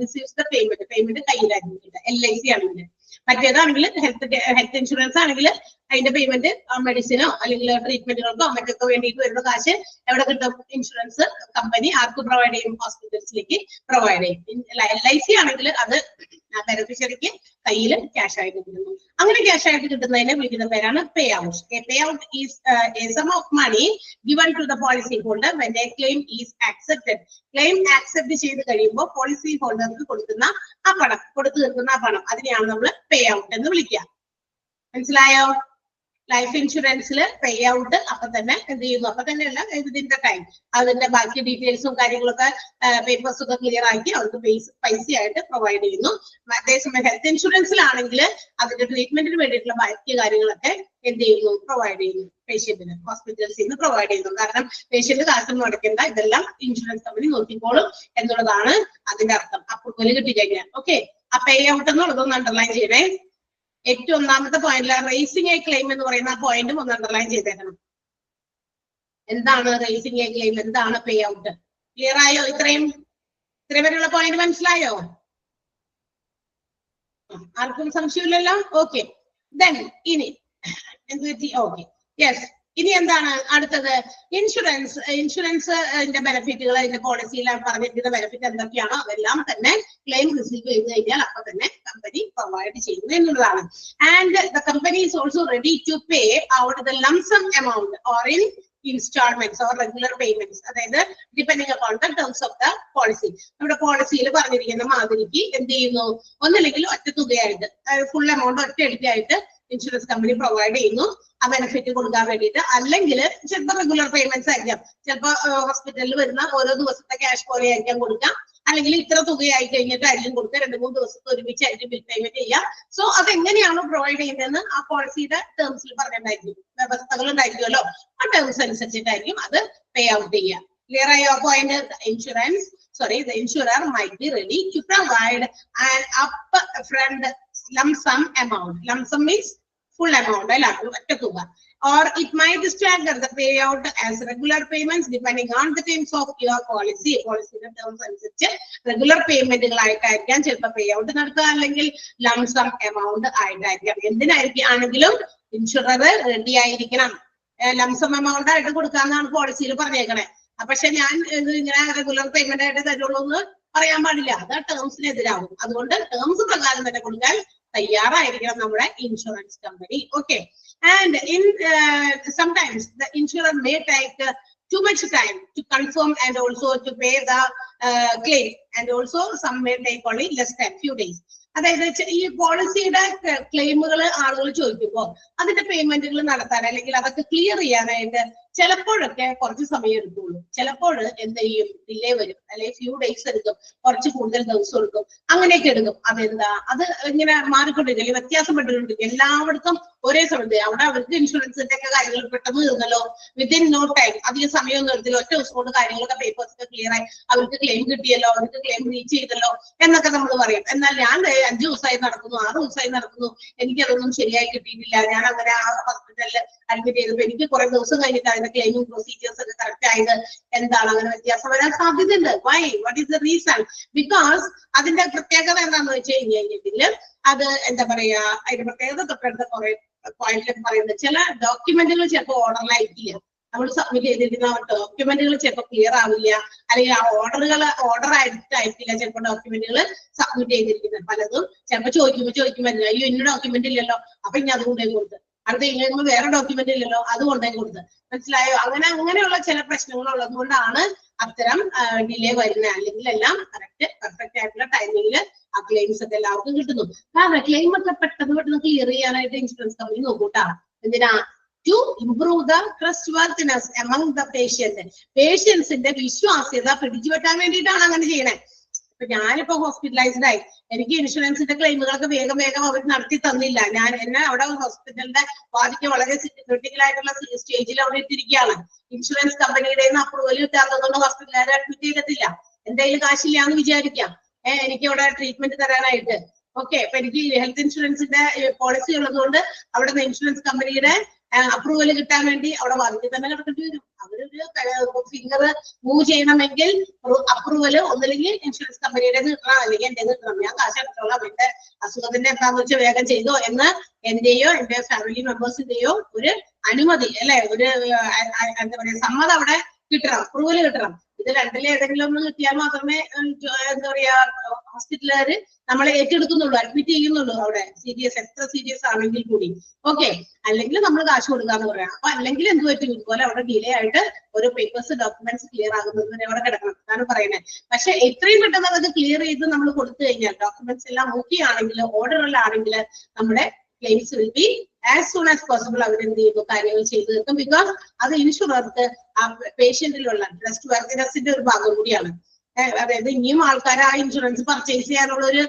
റിസീവ്സ് ദ പേയ്മെന്റ് കയ്യിലായിരിക്കും. LIC ആണെങ്കിൽ, മറ്റേതാണെങ്കിൽ ഹെൽത്ത് ഇൻഷുറൻസ് ആണെങ്കിൽ അതിന്റെ പേയ്മെന്റ് മെഡിസിനോ അല്ലെങ്കിൽ ട്രീറ്റ്മെന്റുകൾക്കോ മറ്റൊക്കെ വേണ്ടിയിട്ട് വരുന്ന കാശ് എവിടെ കിട്ടും? ഇൻഷുറൻസ് കമ്പനി ആർക്ക് പ്രൊവൈഡ് ചെയ്യും? ഹോസ്പിറ്റൽസിലേക്ക് പ്രൊവൈഡ് ചെയ്യും. LIC ആണെങ്കിൽ അത് ബെനിഫിഷ്യറിക്ക് കയ്യിൽ ക്യാഷ് ആയിട്ട് കിട്ടുന്നു. അങ്ങനെ ക്യാഷ് ആയിട്ട് കിട്ടുന്നതിനെ വിളിക്കുന്ന പേരാണ് pay out. Pay out is a sum of money given to the policy holder when a claim is accepted. Claim accept ചെയ്ത് കഴിയുമ്പോൾ പോളിസി ഹോൾഡർക്ക് കൊടുക്കുന്ന ആ പണം, കൊടുത്തു തീർക്കുന്ന ആ പണം, അതിനെയാണ് നമ്മൾ പേ ഔട്ട് എന്ന് വിളിക്കുക. മനസ്സിലായോ? ലൈഫ് ഇൻഷുറൻസിൽ പേ ഔട്ട് അപ്പൊ തന്നെ എന്ത് ചെയ്യുന്നു? അപ്പൊ തന്നെ അല്ല, ഇതിന്റെ ടൈം അതിന്റെ ബാക്കി ഡീറ്റെയിൽസും കാര്യങ്ങളൊക്കെ പേപ്പേഴ്സ് ഒക്കെ ക്ലിയർ ആക്കി അവർക്ക് പൈസയായിട്ട് പ്രൊവൈഡ് ചെയ്യുന്നു. അതേസമയം ഹെൽത്ത് ഇൻഷുറൻസിലാണെങ്കിൽ അതിന്റെ ട്രീറ്റ്മെന്റിന് വേണ്ടിയിട്ടുള്ള ബാക്കി കാര്യങ്ങളൊക്കെ എന്ത് ചെയ്യുന്നു? പ്രൊവൈഡ് ചെയ്യുന്നു. പേഷ്യന്റിന് ഹോസ്പിറ്റൽസിൽ നിന്ന് പ്രൊവൈഡ് ചെയ്യുന്നു. കാരണം പേഷ്യന്റ് കാശൊന്നും അടയ്ക്കേണ്ട, ഇതെല്ലാം ഇൻഷുറൻസ് കമ്പനി നോക്കിക്കോളും എന്നുള്ളതാണ് അതിന്റെ അർത്ഥം. അപ്രൂവൽ കിട്ടിക്കഴിഞ്ഞാൽ. ഓക്കെ, ആ പേ ഔട്ട് എന്നുള്ളതൊന്ന് അണ്ടർലൈൻ ചെയ്യണേ. ഏറ്റവും ഒന്നാമത്തെ പോയിന്റിൽ റേസിംഗ് എ ക്ലെയിം എന്ന് പറയുന്ന ആ പോയിന്റും ഒന്ന് അണ്ടർലൈൻ ചെയ്തേക്കണം. എന്താണ് റേസിംഗ് എ ക്ലെയിം, എന്താണ് പേ ഔട്ട്? ക്ലിയർ ആയോ? ഇത്രയും വരെയുള്ള പോയിന്റ് മനസ്സിലായോ? ആർക്കും സംശയമില്ലല്ലോ? ഓക്കെ, ദെൻ ഇനി എന്ത് പറ്റി? Okay, yes. ഇനി എന്താണ് അടുത്തത്? ഇൻഷുറൻസ് ബെനിഫിറ്റുകൾ അതിന്റെ പോളിസിയിൽ പറഞ്ഞിരിക്കുന്ന ബെനിഫിറ്റ് എന്തൊക്കെയാണോ അതെല്ലാം തന്നെ ക്ലെയിം റിസീവ് ചെയ്ത് കഴിഞ്ഞാൽ അപ്പൊ തന്നെ കമ്പനി പ്രൊവൈഡ് ചെയ്യുന്നു എന്നുള്ളതാണ്. And the company is also ready to pay out the lump sum amount or in installments or regular payments, അതായത് depending upon the terms of the policy. നമ്മുടെ പോളിസിയിൽ പറഞ്ഞിരിക്കുന്ന മാതിരിക്ക് എന്ത് ചെയ്യുന്നു? ഒന്നില്ലെങ്കിൽ ഒറ്റ തുകയായിട്ട് ഫുൾ എമൗണ്ട് ഒറ്റയടിക്കായിട്ട് ഇൻഷുറൻസ് കമ്പനി പ്രൊവൈഡ് ചെയ്യുന്നു ആ ബെനിഫിറ്റ് കൊടുക്കാൻ വേണ്ടിയിട്ട്. അല്ലെങ്കിൽ ചിലപ്പോൾ റെഗുലർ പേയ്മെന്റ്സ് ആയിരിക്കാം, ചിലപ്പോൾ ഹോസ്പിറ്റലിൽ വരുന്ന ഓരോ ദിവസത്തെ ക്യാഷ് പോലെ ആയിരിക്കാം കൊടുക്കാം, അല്ലെങ്കിൽ ഇത്ര തുകയായി കഴിഞ്ഞിട്ടായിരിക്കും കൊടുക്കുക, 2-3 ദിവസത്തെ ഒരുമിച്ചായിരിക്കും ബിൽ പേയ്മെന്റ് ചെയ്യാം. സോ അതെങ്ങനെയാണോ പ്രൊവൈഡ് ചെയ്യുന്നതെന്ന് ആ പോളിസിയുടെ ടേംസിൽ പറഞ്ഞിട്ടുണ്ടായിരിക്കും, വ്യവസ്ഥകൾ ഉണ്ടായിരിക്കുമല്ലോ, ആ ടേംസ് അനുസരിച്ചിട്ടായിരിക്കും അത് പേ ഔട്ട് ചെയ്യുക. ക്ലിയർ ആയോ point? The insurer might be ready to provide an upfront lump sum amount. Lump sum means full amount, or it might stagger the payout as regular payments depending on the terms of your policy. Policy terms അനുസരിച്ച് regular പേയ്മെന്റുകളായിട്ടായിരിക്കാം ചിലപ്പോൾ pay out നടത്തുക, അല്ലെങ്കിൽ lump sum amount ആയിട്ടായിരിക്കാം. എന്തിനായിരിക്കും insurer ready ആയിരിക്കണം. Lump sum amount ആയിട്ട് കൊടുക്കാന്നാണ് പോളിസിയിൽ പറഞ്ഞേക്കണേ. പക്ഷെ ഞാൻ ഇങ്ങനെ റെഗുലർ പേയ്മെന്റ് ആയിട്ട് തരുള്ളൂ എന്ന് പറയാൻ പാടില്ല, അത് ടേംസിനെതിരാകും. അതുകൊണ്ട് ടേംസ് പ്രകാരം തന്നെ കൊടുക്കാൻ തയ്യാറായിരിക്കണം നമ്മുടെ insurance company. Okay, and in sometimes the insurer may take too much time to confirm and also to pay the claim, and also some may take only less than few days. അതായത് ഈ പോളിസിയുടെ ക്ലെയിമുകൾ ആളുകൾ ചോദിക്കുമ്പോൾ അതിന്റെ പേയ്മെന്റുകൾ നടത്താൻ അല്ലെങ്കിൽ അതൊക്കെ ക്ലിയർ ചെയ്യാനായിട്ട് ചിലപ്പോഴൊക്കെ കുറച്ച് സമയം എടുക്കുള്ളൂ, ചിലപ്പോൾ എന്ത് ചെയ്യും? ഡിലേ വരും, അല്ലെങ്കിൽ ഫ്യൂ ഡേയ്സ് എടുക്കും, കുറച്ച് കൂടുതൽ ദിവസം എടുക്കും, അങ്ങനെയൊക്കെ എടുക്കും. അതെന്താ? അത് ഇങ്ങനെ മാറിക്കൊണ്ടിരിക്കും, വ്യത്യാസപ്പെട്ടുകൊണ്ടിരിക്കും. എല്ലായിടത്തും ഒരേ സമയത്ത് അവിടെ അവർക്ക് ഇൻഷുറൻസിന്റെ ഒക്കെ കാര്യങ്ങൾ പെട്ടെന്ന് തീർന്നല്ലോ, വിത്തിൻ നോ ടൈം, അധികം സമയമൊന്നും എടുത്തില്ല, ഒറ്റ ദിവസം കൊണ്ട് കാര്യങ്ങളൊക്കെ പേപ്പേഴ്സ് ഒക്കെ ക്ലിയർ ആയി, അവർക്ക് ക്ലെയിം കിട്ടിയല്ലോ, അവർക്ക് ക്ലെയിം റീച്ച് ചെയ്തല്ലോ എന്നൊക്കെ നമ്മൾ പറയും. എന്നാൽ ഞാൻ 5 ദിവസമായി നടക്കുന്നു, 6 ദിവസമായി നടക്കുന്നു, എനിക്കതൊന്നും ശരിയായി കിട്ടിയിട്ടില്ല, ഞാൻ അങ്ങനെ ആ ഹോസ്പിറ്റലിൽ അഡ്മിറ്റ് ചെയ്തപ്പോൾ എനിക്ക് കുറെ ദിവസം കഴിഞ്ഞിട്ട് അതിന്റെ ക്ലെയിമിംഗ് പ്രൊസീജിയേഴ്സ് ഒക്കെ കറക്റ്റ് ആയത്. എന്താണ് അങ്ങനെ വ്യത്യാസം വരാൻ സാധ്യതയുണ്ട്? Why? What is the reason? Because അതിന്റെ പ്രത്യേകത എന്താണെന്ന് വെച്ച് കഴിഞ്ഞിട്ടുണ്ടെങ്കിൽ അത് എന്താ പറയാ, അതിന്റെ പ്രത്യേകത തൊട്ടടുത്ത കുറെ പോയിന്റിലൊക്കെ പറയുന്നത് ചില ഡോക്യുമെന്റുകൾ ചിലപ്പോൾ ഓർഡറിലായിരിക്കില്ല, നമ്മൾ സബ്മിറ്റ് ചെയ്തിരിക്കുന്ന ഡോക്യുമെന്റുകൾ ചിലപ്പോൾ ക്ലിയർ ആവില്ല, അല്ലെങ്കിൽ ആ ഓർഡർ ആയിട്ടായിരിക്കില്ല ചിലപ്പോൾ ഡോക്യുമെന്റുകൾ സബ്മിറ്റ് ചെയ്തിരിക്കുന്നത്. പലതും ചിലപ്പോൾ ചോദിക്കുമ്പോൾ അയ്യോ ഇന്ന ഡോക്യുമെന്റ് ഇല്ലല്ലോ, അപ്പൊ ഇനി അതുകൊണ്ടേ കൊടുത്ത്, അടുത്ത ഇല്ലെങ്കിൽ വേറെ ഡോക്യുമെന്റ് ഇല്ലല്ലോ, അതുകൊണ്ടേ കൊടുത്ത്. മനസ്സിലായോ? അങ്ങനെയുള്ള ചില പ്രശ്നങ്ങൾ ഉള്ളത് കൊണ്ടാണ് അത്തരം ഡിലേ വരുന്നത്. അല്ലെങ്കിൽ എല്ലാം പെർഫെക്റ്റ് ആയിട്ടുള്ള ടൈമിങ്ങിൽ ആ ക്ലെയിംസ് ഒക്കെ എല്ലാവർക്കും കിട്ടുന്നു. കാരണം ക്ലെയിം ഒക്കെ പെട്ടെന്ന് ക്ലിയർ ചെയ്യാനായിട്ട് ഇൻഷുറൻസ് കമ്പനി നോക്കൂട്ടാ. എന്തിനാ? to improve the trustworthiness among the patient. പേഷ്യൻസിന്റെ വിശ്വാസ്യത പിടിച്ചുപറ്റാൻ വേണ്ടിയിട്ടാണ് അങ്ങനെ ചെയ്യണേ. ഇപ്പൊ ഞാനിപ്പോ ഹോസ്പിറ്റലൈസ്ഡ് ആയി, എനിക്ക് ഇൻഷുറൻസിന്റെ ക്ലെയിമുകളൊക്കെ വേഗം അവർ നടത്തി തന്നില്ല. എന്നെ അവിടെ ഹോസ്പിറ്റലിന്റെ ബാധിക്ക് വളരെ ക്രിട്ടിക്കൽ ആയിട്ടുള്ള സ്റ്റേജിൽ അവിടെ എത്തിയിരിക്കുകയാണ്. ഇൻഷുറൻസ് കമ്പനിയുടെ അപ്രൂവൽ കിട്ടാത്തതുകൊണ്ട് ഹോസ്പിറ്റലുകാരെ അഡ്മിറ്റ് ചെയ്തിട്ടില്ല. എന്റെ കയ്യിൽ കാശില്ല എന്ന് വിചാരിക്കാം, എനിക്ക് അവിടെ ട്രീറ്റ്മെന്റ് തരാനായിട്ട്. ഓക്കെ, അപ്പൊ എനിക്ക് ഹെൽത്ത് ഇൻഷുറൻസിന്റെ പോളിസി ഉള്ളതുകൊണ്ട് അവിടെ ഇൻഷുറൻസ് കമ്പനിയുടെ അപ്രൂവൽ കിട്ടാൻ വേണ്ടി അവിടെ വാദിക്ക് തന്നെ കിടക്കേണ്ടി വരും. അവരൊരു ഫിംഗർ മൂവ് ചെയ്യണമെങ്കിൽ അപ്രൂവൽ ഒന്നില്ലെങ്കിൽ ഇൻഷുറൻസ് കമ്പനിയുടെ കിട്ടണം, അല്ലെങ്കിൽ എന്റെ കിട്ടണം. ഞാൻ കാശ് എടുത്തോളാം, എന്റെ അസുഖത്തിന്റെ എന്താന്ന് വെച്ചാൽ വേഗം ചെയ്തോ എന്ന് എന്റെയോ എന്റെ ഫാമിലി മെമ്പേഴ്സിന്റെയോ ഒരു അനുമതി, അല്ലെ, ഒരു എന്താ പറയാ സമ്മതം അവിടെ കിട്ടണം, അപ്രൂവൽ കിട്ടണം. ഇത് രണ്ടിലെ ഏതെങ്കിലും ഒന്ന് കിട്ടിയാൽ മാത്രമേ എന്താ പറയാ ഹോസ്പിറ്റലുകാര് നമ്മളെ ഏറ്റെടുക്കുന്നുള്ളൂ, അഡ്മിറ്റ് ചെയ്യുന്നുള്ളൂ അവിടെ, എത്ര സീരിയസ് ആണെങ്കിൽ കൂടി. ഓക്കെ, അല്ലെങ്കിൽ നമ്മൾ കാശ് കൊടുക്കാന്ന് പറയാം. അപ്പൊ അല്ലെങ്കിൽ എന്ത് പറ്റും, ഇതുപോലെ അവിടെ ഡിലേ ആയിട്ട് ഓരോ പേപ്പേഴ്സ് ഡോക്യുമെന്റ്സ് ക്ലിയർ ആകുന്നത് വരെ അവിടെ കിടക്കണം എന്നാണ് പറയുന്നത്. പക്ഷെ എത്രയും പെട്ടെന്ന് അതൊക്കെ ക്ലിയർ ചെയ്ത് നമ്മൾ കൊടുത്തു കഴിഞ്ഞാൽ, ഡോക്യുമെന്റ്സ് എല്ലാം ഓക്കെ ആണെങ്കിൽ, ഓർഡറുകളിലാണെങ്കിൽ, നമ്മുടെ claims will be as soon as possible അവരെന്ത് ചെയ്യുന്നു, കാര്യങ്ങൾ ചെയ്തു തീർക്കും. ബിക്കോസ് അത് ഇൻഷുറർക്ക് ആ പേഷ്യന്റിലുള്ള ട്രസ്റ്റ് വർത്തിനെസിന്റെ ഒരു ഭാഗം കൂടിയാണ്. അതായത് ഇനിയും ആൾക്കാർ ആ ഇൻഷുറൻസ് പർച്ചേസ് ചെയ്യാനുള്ള ഒരു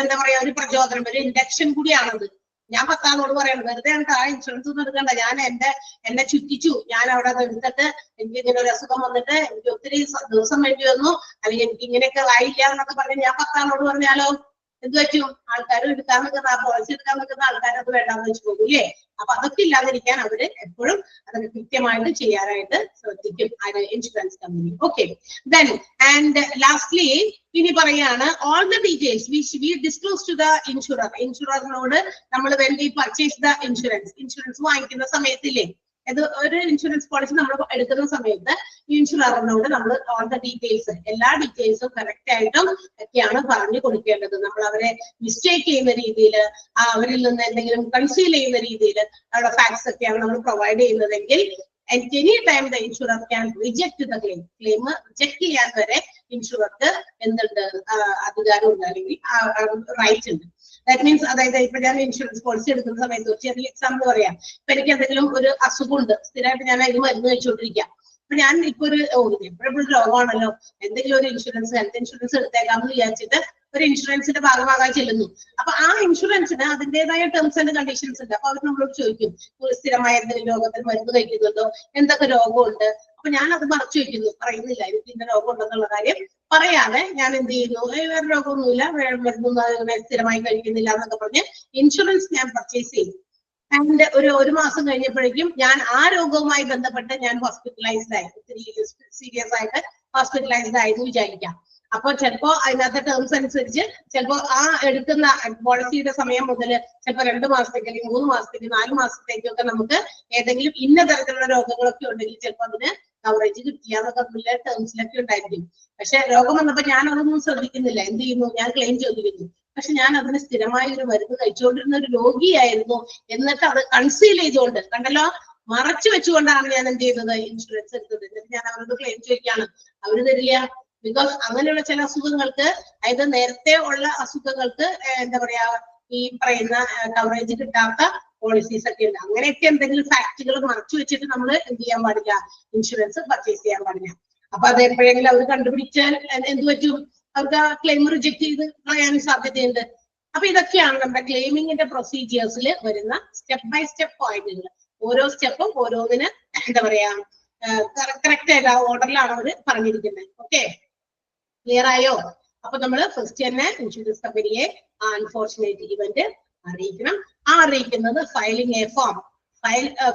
എന്താ പറയാ ഒരു പ്രചോദനം, ഒരു ഇൻഡക്ഷൻ കൂടിയാണത്. ഞാൻ 10 ആളോട് പറയണം, വെറുതെ ആ ഇൻഷുറൻസ് ഒന്നും എടുക്കണ്ട, എന്നെ ചുറ്റിച്ചു, ഞാൻ അവിടെ എടുത്തിട്ട് എനിക്ക് ഇങ്ങനെ ഒരു അസുഖം വന്നിട്ട് എനിക്ക് ഒത്തിരി ദിവസം വേണ്ടി വന്നു, അല്ലെങ്കിൽ എനിക്ക് ഇങ്ങനെയൊക്കെ ആയില്ല എന്നൊക്കെ പറഞ്ഞ് ഞാൻ 10 ആളോട് പറഞ്ഞാലോ എന്ത് പറ്റും? ആൾക്കാർ എടുക്കാൻ നിൽക്കുന്ന, ആ പോളിസി എടുക്കാൻ നിൽക്കുന്ന ആൾക്കാർ അത് വേണ്ടാന്ന് വെച്ച് പോകൂലേ? അപ്പൊ അതൊക്കെ ഇല്ലാതിരിക്കാൻ അവര് എപ്പോഴും അതൊക്കെ കൃത്യമായിട്ട് ചെയ്യാനായിട്ട് ശ്രദ്ധിക്കും insurance company. Okay, then and lastly ഇനി പറയാണ് all the details which we disclose to the insurer. ഇൻഷുററിനോട് നമ്മൾ when we purchase the insurance വാങ്ങിക്കുന്ന സമയത്തില്ലേ, അത് ഒരു ഇൻഷുറൻസ് പോളിസി നമ്മൾ എടുക്കുന്ന സമയത്ത് ഇൻഷുററിനോട് നമ്മൾ ഓൾ ദ ഡീറ്റെയിൽസ്, എല്ലാ ഡീറ്റെയിൽസും കറക്റ്റ് ആയിട്ടും ഒക്കെയാണ് പറഞ്ഞു കൊടുക്കേണ്ടത്. നമ്മൾ അവരെ മിസ്റ്റേക്ക് ചെയ്യുന്ന രീതിയിൽ, അവരിൽ നിന്ന് എന്തെങ്കിലും കൺസീൽ ചെയ്യുന്ന രീതിയിൽ അവരുടെ ഫാക്ട്സ് ഒക്കെയാണ് നമ്മൾ പ്രൊവൈഡ് ചെയ്യുന്നതെങ്കിൽ at any time the insurer can reject the claim. Claim reject ചെയ്യാൻ വരെ ഇൻഷുറർക്ക് എന്തുണ്ട്, അധികാരം ഉണ്ട്, അല്ലെങ്കിൽ റൈറ്റ് ഉണ്ട്. ദാറ്റ് മീൻസ് അതായത് ഇപ്പൊ ഞാൻ ഇൻഷുറൻസ് പോളിസി എടുക്കുന്ന സമയത്ത് ഒരു ചെറിയ എക്സാമ്പിൾ പറയാം. ഇപ്പൊ എനിക്ക് എന്തെങ്കിലും ഒരു അസുഖമുണ്ട്, സ്ഥിരമായിട്ട് ഞാൻ അതിന് മരുന്ന് കഴിച്ചുകൊണ്ടിരിക്കാം. അപ്പൊ ഞാൻ ഇപ്പൊ എപ്പോഴും രോഗമാണല്ലോ, എന്തെങ്കിലും ഒരു ഹെൽത്ത് ഇൻഷുറൻസ് എടുത്തേക്കാമെന്ന് വിചാരിച്ചിട്ട് ഒരു ഇൻഷുറൻസിന്റെ ഭാഗമാകാൻ ചെല്ലുന്നു. അപ്പൊ ആ ഇൻഷുറൻസിന് അതിന്റേതായ ടേംസ് ആൻഡ് കണ്ടീഷൻസ് ഉണ്ട്. അപ്പൊ അവർ നമ്മളോട് ചോദിക്കും, സ്ഥിരമായ എന്തെങ്കിലും രോഗത്തിന് മരുന്ന് കഴിക്കുന്നുണ്ടോ, എന്തൊക്കെ രോഗമുണ്ട്. അപ്പൊ ഞാൻ അത് മറച്ചു വെക്കുന്നു, പറയുന്നില്ല എനിക്ക് ഇന്ന രോഗം ഉണ്ടെന്നുള്ള കാര്യം പറയാതെ ഞാൻ എന്ത് ചെയ്യുന്നു, വേറെ രോഗമൊന്നുമില്ല, മരുന്നൊന്നും സ്ഥിരമായി കഴിക്കുന്നില്ല എന്നൊക്കെ പറഞ്ഞ് ഇൻഷുറൻസ് ഞാൻ പർച്ചേസ് ചെയ്തു. ആൻഡ് ഒരു മാസം കഴിഞ്ഞപ്പോഴേക്കും ഞാൻ ആ രോഗവുമായി ബന്ധപ്പെട്ട് ഞാൻ ഹോസ്പിറ്റലൈസ്ഡ് ആയി, ഒത്തിരി സീരിയസ് ആയിട്ട് ഹോസ്പിറ്റലൈസ്ഡ് ആയെന്ന് വിചാരിക്കാം. അപ്പൊ ചിലപ്പോ അതിനകത്തെ ടേംസ് അനുസരിച്ച് ചിലപ്പോ ആ എടുക്കുന്ന പോളിസിയുടെ സമയം മുതൽ ചിലപ്പോ 2 മാസത്തേക്ക് അല്ലെങ്കിൽ 3 മാസത്തേക്ക് 4 മാസത്തേക്കൊക്കെ നമുക്ക് ഏതെങ്കിലും ഇന്ന തരത്തിലുള്ള രോഗങ്ങളൊക്കെ ഉണ്ടെങ്കിൽ ചിലപ്പോൾ അതിന് കവറേജ് കിട്ടിയാന്നൊക്കെ ടേംസിലൊക്കെ ഉണ്ടായിരിക്കും. പക്ഷെ രോഗം വന്നപ്പോ ഞാൻ അതൊന്നും ശ്രദ്ധിക്കുന്നില്ല, എന്ത് ചെയ്യുന്നു, ഞാൻ ക്ലെയിം ചോദിക്കുന്നു. പക്ഷെ ഞാൻ അതിന് സ്ഥിരമായ ഒരു മരുന്ന് കഴിച്ചുകൊണ്ടിരുന്ന ഒരു രോഗിയായിരുന്നു, എന്നിട്ട് അത് കൺസീൽ ചെയ്തുകൊണ്ട്, കണ്ടല്ലോ, മറച്ചു വെച്ചുകൊണ്ടാണ് ഞാൻ എന്ത് ചെയ്തത്, ഇൻഷുറൻസ് എടുത്തത്. എന്നിട്ട് ഞാൻ അവരോട് ക്ലെയിം ചോദിക്കുകയാണ്, അവര് തരില്ല. ബിക്കോസ് അങ്ങനെയുള്ള ചില അസുഖങ്ങൾക്ക്, അതായത് നേരത്തെ ഉള്ള അസുഖങ്ങൾക്ക് എന്താ പറയാ ഈ പറയുന്ന കവറേജ് കിട്ടാത്ത പോളിസീസ് ഒക്കെ ഉണ്ട്. അങ്ങനെയൊക്കെ എന്തെങ്കിലും ഫാക്ടുകൾ മറച്ചു വെച്ചിട്ട് നമ്മൾ എന്ത് ചെയ്യാൻ പാടില്ല, ഇൻഷുറൻസ് പർച്ചേസ് ചെയ്യാൻ പാടില്ല. അപ്പൊ അത് എപ്പോഴെങ്കിലും അവർ കണ്ടുപിടിച്ചാൽ എന്ത് പറ്റും, അവർക്ക് ആ ക്ലെയിം റിജക്ട് ചെയ്ത് കളയാനും സാധ്യതയുണ്ട്. അപ്പൊ ഇതൊക്കെയാണ് നമ്മുടെ ക്ലെയിമിങ്ങിന്റെ പ്രൊസീജിയേഴ്സിൽ വരുന്ന സ്റ്റെപ്പ് ബൈ സ്റ്റെപ്പ് പോയിന്റുകൾ. ഓരോ സ്റ്റെപ്പും ഓരോന്നിന് എന്താ പറയാ കറക്റ്റ് ആയിട്ട് ആ ഓർഡറിലാണ് അവർ പറഞ്ഞിരിക്കുന്നത്. ഓക്കെ, ക്ലിയർ ആയോ? അപ്പൊ നമ്മൾ ഫസ്റ്റ് തന്നെ ഇൻഷുറൻസ് കമ്പനിയെ അൺഫോർച്ചുനേറ്റ് ഇവന്റ് അറിയിക്കണം. ആ അറിയിക്കുന്നത് ഫയലിംഗ് എ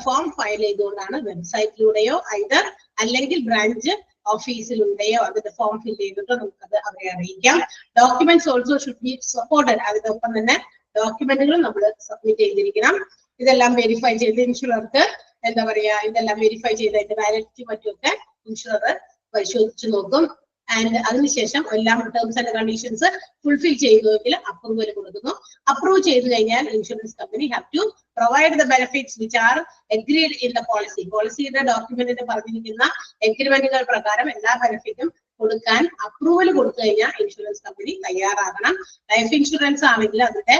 ഫോം ഫയൽ ചെയ്തുകൊണ്ടാണ്, വെബ്സൈറ്റിലൂടെയോ ഐദർ അല്ലെങ്കിൽ ബ്രാഞ്ച് ഓഫീസിലൂടെയോ അതിന്റെ ഫോം ഫിൽ ചെയ്തിട്ടോ നമുക്കത് അവരെ അറിയിക്കാം. Documents also should be supported. അതിനൊപ്പം തന്നെ ഡോക്യുമെന്റുകളും നമ്മൾ സബ്മിറ്റ് ചെയ്തിരിക്കണം. ഇതെല്ലാം വെരിഫൈ ചെയ്ത് ഇൻഷുറർക്ക് എന്താ പറയാ, ഇതെല്ലാം വെരിഫൈ ചെയ്തതിന്റെ വാലിഡിറ്റി മറ്റുമൊക്കെ ഇൻഷുറർ പരിശോധിച്ചു നോക്കും. ആൻഡ് അതിനുശേഷം എല്ലാം ടേംസ് ആൻഡ് കണ്ടീഷൻസ് ഫുൾഫിൽ ചെയ്തുവെങ്കിൽ അപ്രൂവൽ കൊടുക്കുന്നു. അപ്രൂവ് ചെയ്തു കഴിഞ്ഞാൽ insurance company have to provide the benefits which are agreed in the policy. പോളിസിയുടെ ഡോക്യുമെന്റിൽ പറഞ്ഞിരിക്കുന്ന എഗ്രിമെന്റുകൾ പ്രകാരം എല്ലാ ബെനിഫിറ്റും കൊടുക്കാൻ അപ്രൂവൽ കൊടുത്തു കഴിഞ്ഞാൽ ഇൻഷുറൻസ് കമ്പനി തയ്യാറാകണം. ലൈഫ് ഇൻഷുറൻസ് ആണെങ്കിൽ അതിന്റെ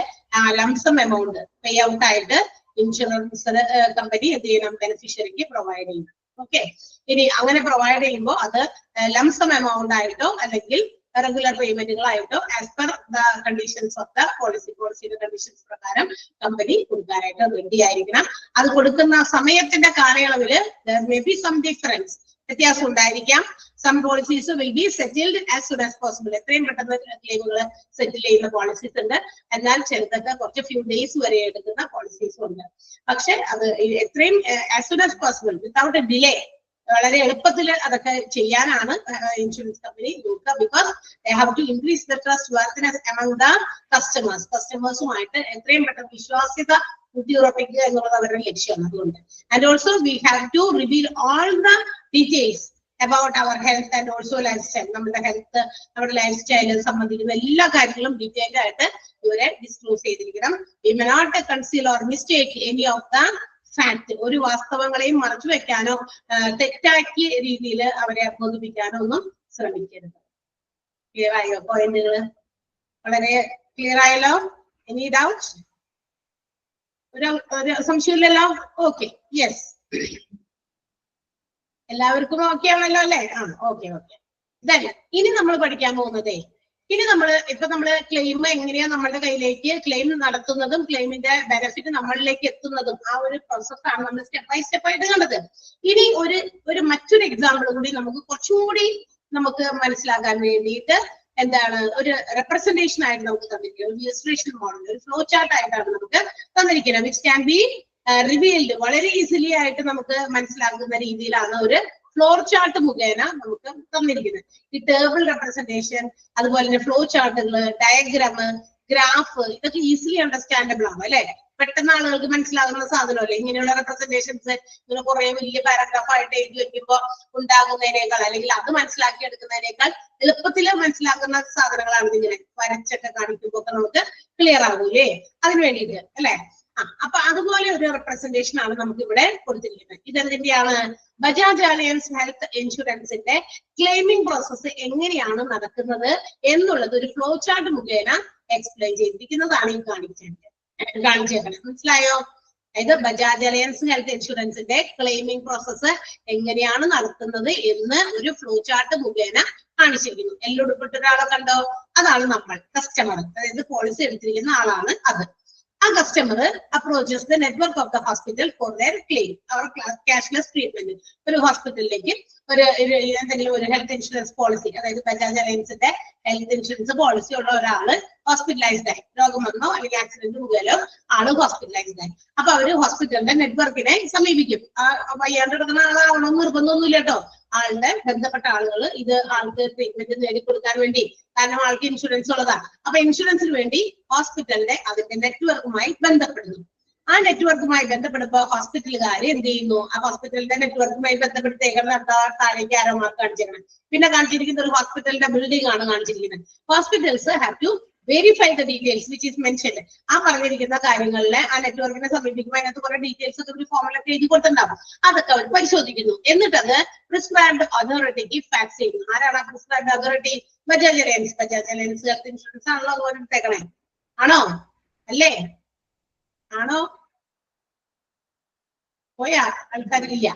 ലംസം എമൗണ്ട് പേ ഔട്ട് ആയിട്ട് ഇൻഷുറൻസ് കമ്പനി എന്ത് ചെയ്യണം, ബെനിഫിഷ്യറിക്ക് പ്രൊവൈഡ് ചെയ്യണം. ഓക്കെ, ഇനി അങ്ങനെ പ്രൊവൈഡ് ചെയ്യുമ്പോൾ അത് ലംസം എമൗണ്ട് ആയിട്ടോ അല്ലെങ്കിൽ റെഗുലർ പേയ്മെന്റുകളായിട്ടോ as per the conditions of the പോളിസിയുടെ കണ്ടീഷൻസ് പ്രകാരം കമ്പനി കൊടുക്കാനായിട്ട് റെഡി ആയിരിക്കണം. അത് കൊടുക്കുന്ന സമയത്തിന്റെ കാലയളവില് there may be some difference, വ്യത്യാസം ഉണ്ടായിരിക്കാം. Some policies will be settled as soon as possible, എത്രയും പെട്ടെന്ന് ക്ലെയിമുകൾ സെറ്റിൽ ചെയ്യുന്ന പോളിസീസ് ഉണ്ട്. എന്നാൽ ചിലതൊക്കെ കുറച്ച് ഫ്യൂ ഡേയ്സ് വരെ എടുക്കുന്ന പോളിസീസും ഉണ്ട്. പക്ഷെ അത് എത്രയും as soon as possible without a delay, വളരെ എളുപ്പത്തിൽ അതൊക്കെ ചെയ്യാനാണ് ഇൻഷുറൻസ് കമ്പനി നോക്കുക. Because they have to increase the trustworthiness among the കസ്റ്റമേഴ്സുമായിട്ട് എത്രയും പെട്ടെന്ന് വിശ്വാസ്യത ഊട്ടിയുറപ്പിക്കുക എന്നുള്ളത് അവരുടെ ലക്ഷ്യമാണ്. അതുകൊണ്ട് and also we have to reveal all the details about our health and also lifestyle. നമ്മുടെ ഹെൽത്ത്, നമ്മുടെ ലൈഫ് സ്റ്റൈല് സംബന്ധിക്കുന്ന എല്ലാ കാര്യങ്ങളും ഡീറ്റെയിൽഡ് ആയിട്ട് ഇവരെ ഡിസ്ക്ലോസ് ചെയ്തിരിക്കണം. We may not conceal or mistake any of the fact. ഒരു വാസ്തവങ്ങളെയും മറച്ചു വെക്കാനോ തെറ്റാക്കിയ രീതിയിൽ അവരെ ബോധിപ്പിക്കാനോ ഒന്നും ശ്രമിക്കരുത്. ക്ലിയർ ആയോ പോയിന്റുകൾ? വളരെ ക്ലിയർ ആയല്ലോ? Any doubt? ഒരു സംശയമില്ലല്ലോ? ഓക്കെ, യെസ്, എല്ലാവർക്കും ഓക്കെ ആണല്ലോ അല്ലേ? ഓക്കെ. ഇനി നമ്മൾ പഠിക്കാൻ പോകുന്നതേ, ഇനി ഇപ്പൊ നമ്മള് ക്ലെയിം എങ്ങനെയാ നമ്മളുടെ കയ്യിലേക്ക് ക്ലെയിം നടത്തുന്നതും ക്ലെയിമിന്റെ ബെനിഫിറ്റ് നമ്മളിലേക്ക് എത്തുന്നതും ആ ഒരു പ്രോസസ്സാണ് നമ്മൾ സ്റ്റെപ്പ് ബൈ സ്റ്റെപ്പ് ആയിട്ട് കണ്ടത്. ഇനി ഒരു മറ്റൊരു എക്സാമ്പിൾ കൂടി നമുക്ക് കുറച്ചുകൂടി നമുക്ക് മനസ്സിലാക്കാൻ വേണ്ടിയിട്ട് എന്താണ് ഒരു റെപ്രസെന്റേഷൻ ആയിട്ട് നമുക്ക് തന്നിരിക്കുന്നത്, ഒരു ഇലസ്ട്രേഷൻ മോഡൽ, ഒരു ഫ്ലോ ചാർട്ട് ആയിട്ടാണ് നമുക്ക് തന്നിരിക്കുന്നത്. വിച്ച് ക്യാൻ ബി റിവീൽഡ്, വളരെ ഈസിലി ആയിട്ട് നമുക്ക് മനസ്സിലാക്കുന്ന രീതിയിലാണ് ഒരു ഫ്ലോർ ചാർട്ട് മുഖേന നമുക്ക് തന്നിരിക്കുന്നത്. ഈ ടേബിൾ റെപ്രസെന്റേഷൻ, അതുപോലെ തന്നെ ഫ്ലോ ചാർട്ടുകള്, ഡയഗ്രാം, ഗ്രാഫ്, ഇതൊക്കെ ഈസിലി അണ്ടർസ്റ്റാൻഡബിൾ ആണ് അല്ലെ? പെട്ടെന്ന് ആളുകൾക്ക് മനസ്സിലാകുന്ന സാധനമല്ലേ ഇങ്ങനെയുള്ള റെപ്രസെന്റേഷൻസ്. ഇങ്ങനെ കുറെ വലിയ പാരഗ്രാഫ് ആയിട്ട് എഴുതി വെക്കുമ്പോൾ ഉണ്ടാകുന്നതിനേക്കാൾ, അല്ലെങ്കിൽ അത് മനസ്സിലാക്കി എടുക്കുന്നതിനേക്കാൾ എളുപ്പത്തിൽ മനസ്സിലാക്കുന്ന സാധനങ്ങളാണ് ഇങ്ങനെ വരച്ചൊക്കെ കാണിക്കുമ്പോൾ ഒക്കെ നമുക്ക് ക്ലിയർ ആകൂലേ? അതിന് വേണ്ടിയിട്ട് അല്ലെ? അപ്പൊ അതുപോലെ ഒരു റെപ്രസെന്റേഷൻ ആണ് നമുക്ക് ഇവിടെ കൊടുത്തിരിക്കുന്നത്. ഇതെന്തിന്റെയാണ്? ബജാജ് അലയൻസ് ഹെൽത്ത് ഇൻഷുറൻസിന്റെ ക്ലെയിമിംഗ് പ്രോസസ്സ് എങ്ങനെയാണ് നടക്കുന്നത് എന്നുള്ളത് ഒരു ഫ്ലോ ചാർട്ട് മുഖേന എക്സ്പ്ലെയിൻ ചെയ്തിരിക്കുന്നതാണ് ഈ കാണിച്ചേക്കണം. മനസ്സിലായോ? അതായത് ബജാജ് അലയൻസ് ഹെൽത്ത് ഇൻഷുറൻസിന്റെ ക്ലെയിമിംഗ് പ്രോസസ്സ് എങ്ങനെയാണ് നടത്തുന്നത് എന്ന് ഒരു ഫ്ലോ ചാർട്ട് മുഖേന കാണിച്ചിരിക്കുന്നു. എല്ലാം ഉൾപ്പെട്ട ഒരാളെ കണ്ടോ? അതാണ് നമ്മൾ കസ്റ്റമർ, അതായത് പോളിസി എടുത്തിരിക്കുന്ന ആളാണ് അത്. ആ customer approaches the network of the hospital for their claim, അവർ ക്യാഷ്ലെസ് ട്രീറ്റ്മെന്റ്. ഒരു ഹോസ്പിറ്റലിലേക്ക് എന്തെങ്കിലും ഒരു ഹെൽത്ത് ഇൻഷുറൻസ് പോളിസി, അതായത് ബജാജ് അലയൻസിന്റെ ഹെൽത്ത് ഇൻഷുറൻസ് പോളിസി ഉള്ള ഒരാള് ഹോസ്പിറ്റലൈസ്ഡ് ആയി, രോഗം വന്നോ അല്ലെങ്കിൽ ആക്സിഡന്റ് മുഖേനോ ആള് ഹോസ്പിറ്റലൈസ്ഡ് ആയി. അപ്പൊ അവര് ഹോസ്പിറ്റലിന്റെ നെറ്റ്വർക്കിനെ സമീപിക്കും. വയ്യാണ്ട് കിടക്കുന്ന ആളാവണമെന്ന് നിർബന്ധമൊന്നുമില്ല കേട്ടോ. ആളുടെ ബന്ധപ്പെട്ട ആളുകൾ ഇത് ആൾക്ക് ട്രീറ്റ്മെന്റ് നേടിക്കൊടുക്കാൻ വേണ്ടി, കാരണം ആൾക്ക് ഇൻഷുറൻസ് ഉള്ളതാണ്. അപ്പൊ ഇൻഷുറൻസിന് വേണ്ടി ഹോസ്പിറ്റലിന്റെ അതിന്റെ നെറ്റ്വർക്കുമായി ബന്ധപ്പെടുന്നു. ആ നെറ്റ്വർക്കുമായി ബന്ധപ്പെടുമ്പോ ഹോസ്പിറ്റലുകാർ എന്ത് ചെയ്യുന്നു? ആ ഹോസ്പിറ്റലിന്റെ നെറ്റ്വർക്കുമായി ബന്ധപ്പെടുത്തേക്കണം. താഴേക്ക് ആരോ മാർക്ക് കാണിച്ചിരിക്കണം. പിന്നെ കാണിച്ചിരിക്കുന്ന ഒരു ഹോസ്പിറ്റലിന്റെ ബിൽഡിംഗ് ആണ് കാണിച്ചിരിക്കുന്നത്. Hospitals have to verify the details which is mentioned. ആ പറഞ്ഞിരിക്കുന്ന കാര്യങ്ങളിലെ ആ നെറ്റ്വർക്കിനെ സമീപിക്കുമ്പോൾ അതിനകത്ത് കുറെ ഡീറ്റെയിൽസ് ഒക്കെ ഒരു ഫോമിലൊക്കെ എഴുതി കൊടുത്തിട്ടുണ്ടാവും. അതൊക്കെ അവർ പരിശോധിക്കുന്നു. എന്നിട്ട് അത് പ്രിസ്ക്രൈബ്ഡ് അതോറിറ്റിക്ക് ഫാക്സ് ചെയ്യുന്നു. ആരാണ് prescribed authority? Bajaj alliance. Bajaj Allianz health insurance ആണല്ലോ അതുപോലെ എടുത്തേക്കണേ. ആണോ? അല്ലേ? ആണോ? പോയാ ആൾക്കാരില്ല.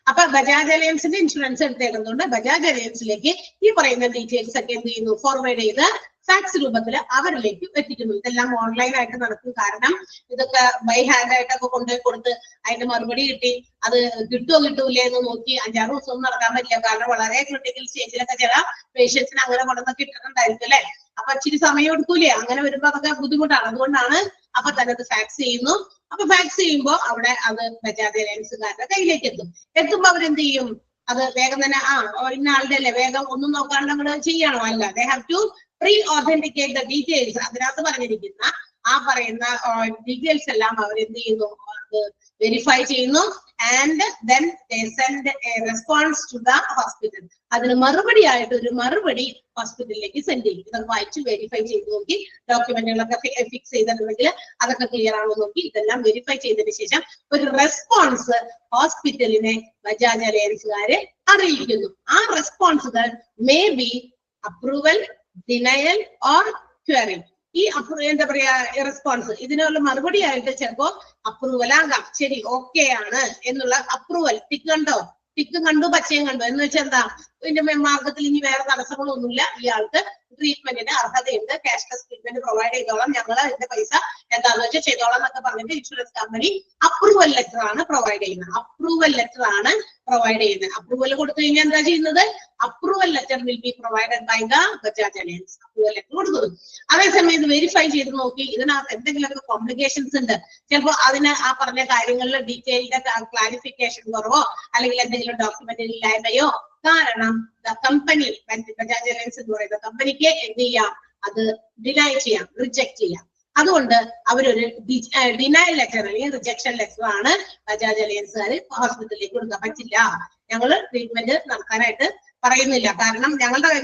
അപ്പൊ ബജാജ് അലയൻസിന്റെ ഇൻഷുറൻസ് എടുത്തേക്കുന്നതുകൊണ്ട് ബജാജ് അലയൻസിലേക്ക് ഈ പറയുന്ന ഡീറ്റെയിൽസ് ഒക്കെ എന്ത് ചെയ്യുന്നു? ഫോർവേഡ് ചെയ്ത് ഫാക്സ് രൂപത്തിൽ അവരിലേക്ക് എത്തിക്കുന്നു. ഇതെല്ലാം ഓൺലൈൻ ആയിട്ട് നടക്കും. കാരണം ഇതൊക്കെ ബൈ ഹാൻഡ് ആയിട്ടൊക്കെ കൊണ്ടുപോയി കൊടുത്ത് അതിന്റെ മറുപടി കിട്ടി അത് കിട്ടൂലേ എന്ന് നോക്കി 5-6 ദിവസം നടക്കാൻ പറ്റില്ല. കാരണം വളരെ ക്രിട്ടിക്കൽ സ്റ്റേജിലൊക്കെ ചില പേഷ്യൻസിന് അങ്ങനെ കൊണ്ടുവന്നൊക്കെ ഇട്ടിട്ടുണ്ടായിരിക്കും അല്ലെ? അപ്പൊ ഇച്ചിരി സമയം എടുക്കൂലേ? അങ്ങനെ വരുമ്പോ അതൊക്കെ ബുദ്ധിമുട്ടാണ്. അതുകൊണ്ടാണ് അപ്പൊ തന്നെ അത് ഫാക്സ് ചെയ്യുന്നു. അപ്പൊ ഫാക്സ് ചെയ്യുമ്പോൾ അവിടെ അത് ബജാജ് അലയൻസുകാരുടെ കയ്യിലേക്ക് എത്തുമ്പോ അവരെന്ത് ചെയ്യും? അത് വേഗം തന്നെ ഇന്ന ആളുടെ അല്ലേ, വേഗം ഒന്നും നോക്കാണ്ട് നമ്മൾ ചെയ്യണോ? അല്ല, they have to pre authenticate the details. അതിനകത്ത് പറഞ്ഞിരിക്കുന്ന ആ പറയുന്ന ഡീറ്റെയിൽസ് എല്ലാം അവരെന്ത് ചെയ്യുന്നു? വെരിഫൈ ചെയ്യുന്നു. And then they send a response to the hospital. അതിന് മറുപടി ആയിട്ട് ഒരു മറുപടി ഹോസ്പിറ്റലിലേക്ക് സെൻഡ് ചെയ്യും. ഇതൊക്കെ വായിച്ച് വെരിഫൈ ചെയ്ത് നോക്കി ഡോക്യുമെന്റുകളൊക്കെ ഫിക്സ് ചെയ്തിട്ടുണ്ടെങ്കിൽ അതൊക്കെ ക്ലിയർ ആണോ നോക്കി ഇതെല്ലാം വെരിഫൈ ചെയ്തതിനു ശേഷം ഒരു റെസ്പോൺസ് ഹോസ്പിറ്റലിനെ ബജാജ് അലയൻസുകാരെ അറിയിക്കുന്നു. ആ റെസ്പോൺസുകൾ may be approval, denial or query. ഈ എന്താ പറയാ റെസ്പോൺസ് ഇതിനുള്ള മറുപടി ആയിട്ട് ചിലപ്പോ അപ്രൂവൽ ആകാം. ശരി, ഓക്കെ ആണ് എന്നുള്ള അപ്രൂവൽ ടിക്ക് കണ്ടോ? ടിക്ക് കണ്ടു, പച്ചയും കണ്ടു എന്ന് വെച്ചാൽ എന്താ? ഇതിന്റെ മാർഗത്തിൽ ഇനി വേറെ തടസ്സങ്ങളൊന്നുമില്ല, ഇയാൾക്ക് ട്രീറ്റ്മെന്റിന് അർഹതയുണ്ട്, ക്യാഷ്ലെസ് ട്രീറ്റ്മെന്റ് പ്രൊവൈഡ് ചെയ്തോളാം, ഞങ്ങൾ അതിന്റെ പൈസ എന്താണെന്ന് വെച്ചാൽ ചെയ്തോളാം എന്നൊക്കെ പറഞ്ഞിട്ട് ഇൻഷുറൻസ് കമ്പനി അപ്രൂവൽ ലെറ്റർ ആണ് പ്രൊവൈഡ് ചെയ്യുന്നത്. അപ്രൂവൽ കൊടുത്തു കഴിഞ്ഞാൽ എന്താ ചെയ്യുന്നത്? Approval letter will be provided by the Bajaj Allianz. Approval letter കൊടുക്കുന്നു. അതേസമയം ഇത് വെരിഫൈ ചെയ്ത് നോക്കി ഇതിനകത്ത് എന്തെങ്കിലുമൊക്കെ കോംപ്ലിക്കേഷൻസ് ഉണ്ട്, ചിലപ്പോൾ അതിന് ആ പറഞ്ഞ കാര്യങ്ങളിൽ ഡീറ്റെയിൽഡ് ക്ലാരിഫിക്കേഷൻ കുറവോ അല്ലെങ്കിൽ എന്തെങ്കിലും ഡോക്യുമെന്റ് ഇല്ലായ്മയോ കാരണം കമ്പനി ബജാജ് അലയൻസ് എന്ന് പറയുന്ന കമ്പനിക്ക് എന്ത് ചെയ്യാം? അത് ഡിനൈ ചെയ്യാം, റിജക്ട് ചെയ്യാം. അതുകൊണ്ട് അവരൊരു ഡിനൈൽ ലെറ്റർ അല്ലെങ്കിൽ റിജക്ഷൻ ലെറ്റർ ആണ് ബജാജ് അലയൻസുകാർ ഹോസ്പിറ്റലിലേക്ക് കൊടുക്കാൻ പറ്റില്ല, ഞങ്ങൾ ട്രീറ്റ്മെന്റ് നടത്താനായിട്ട് പറയുന്നില്ല, കാരണം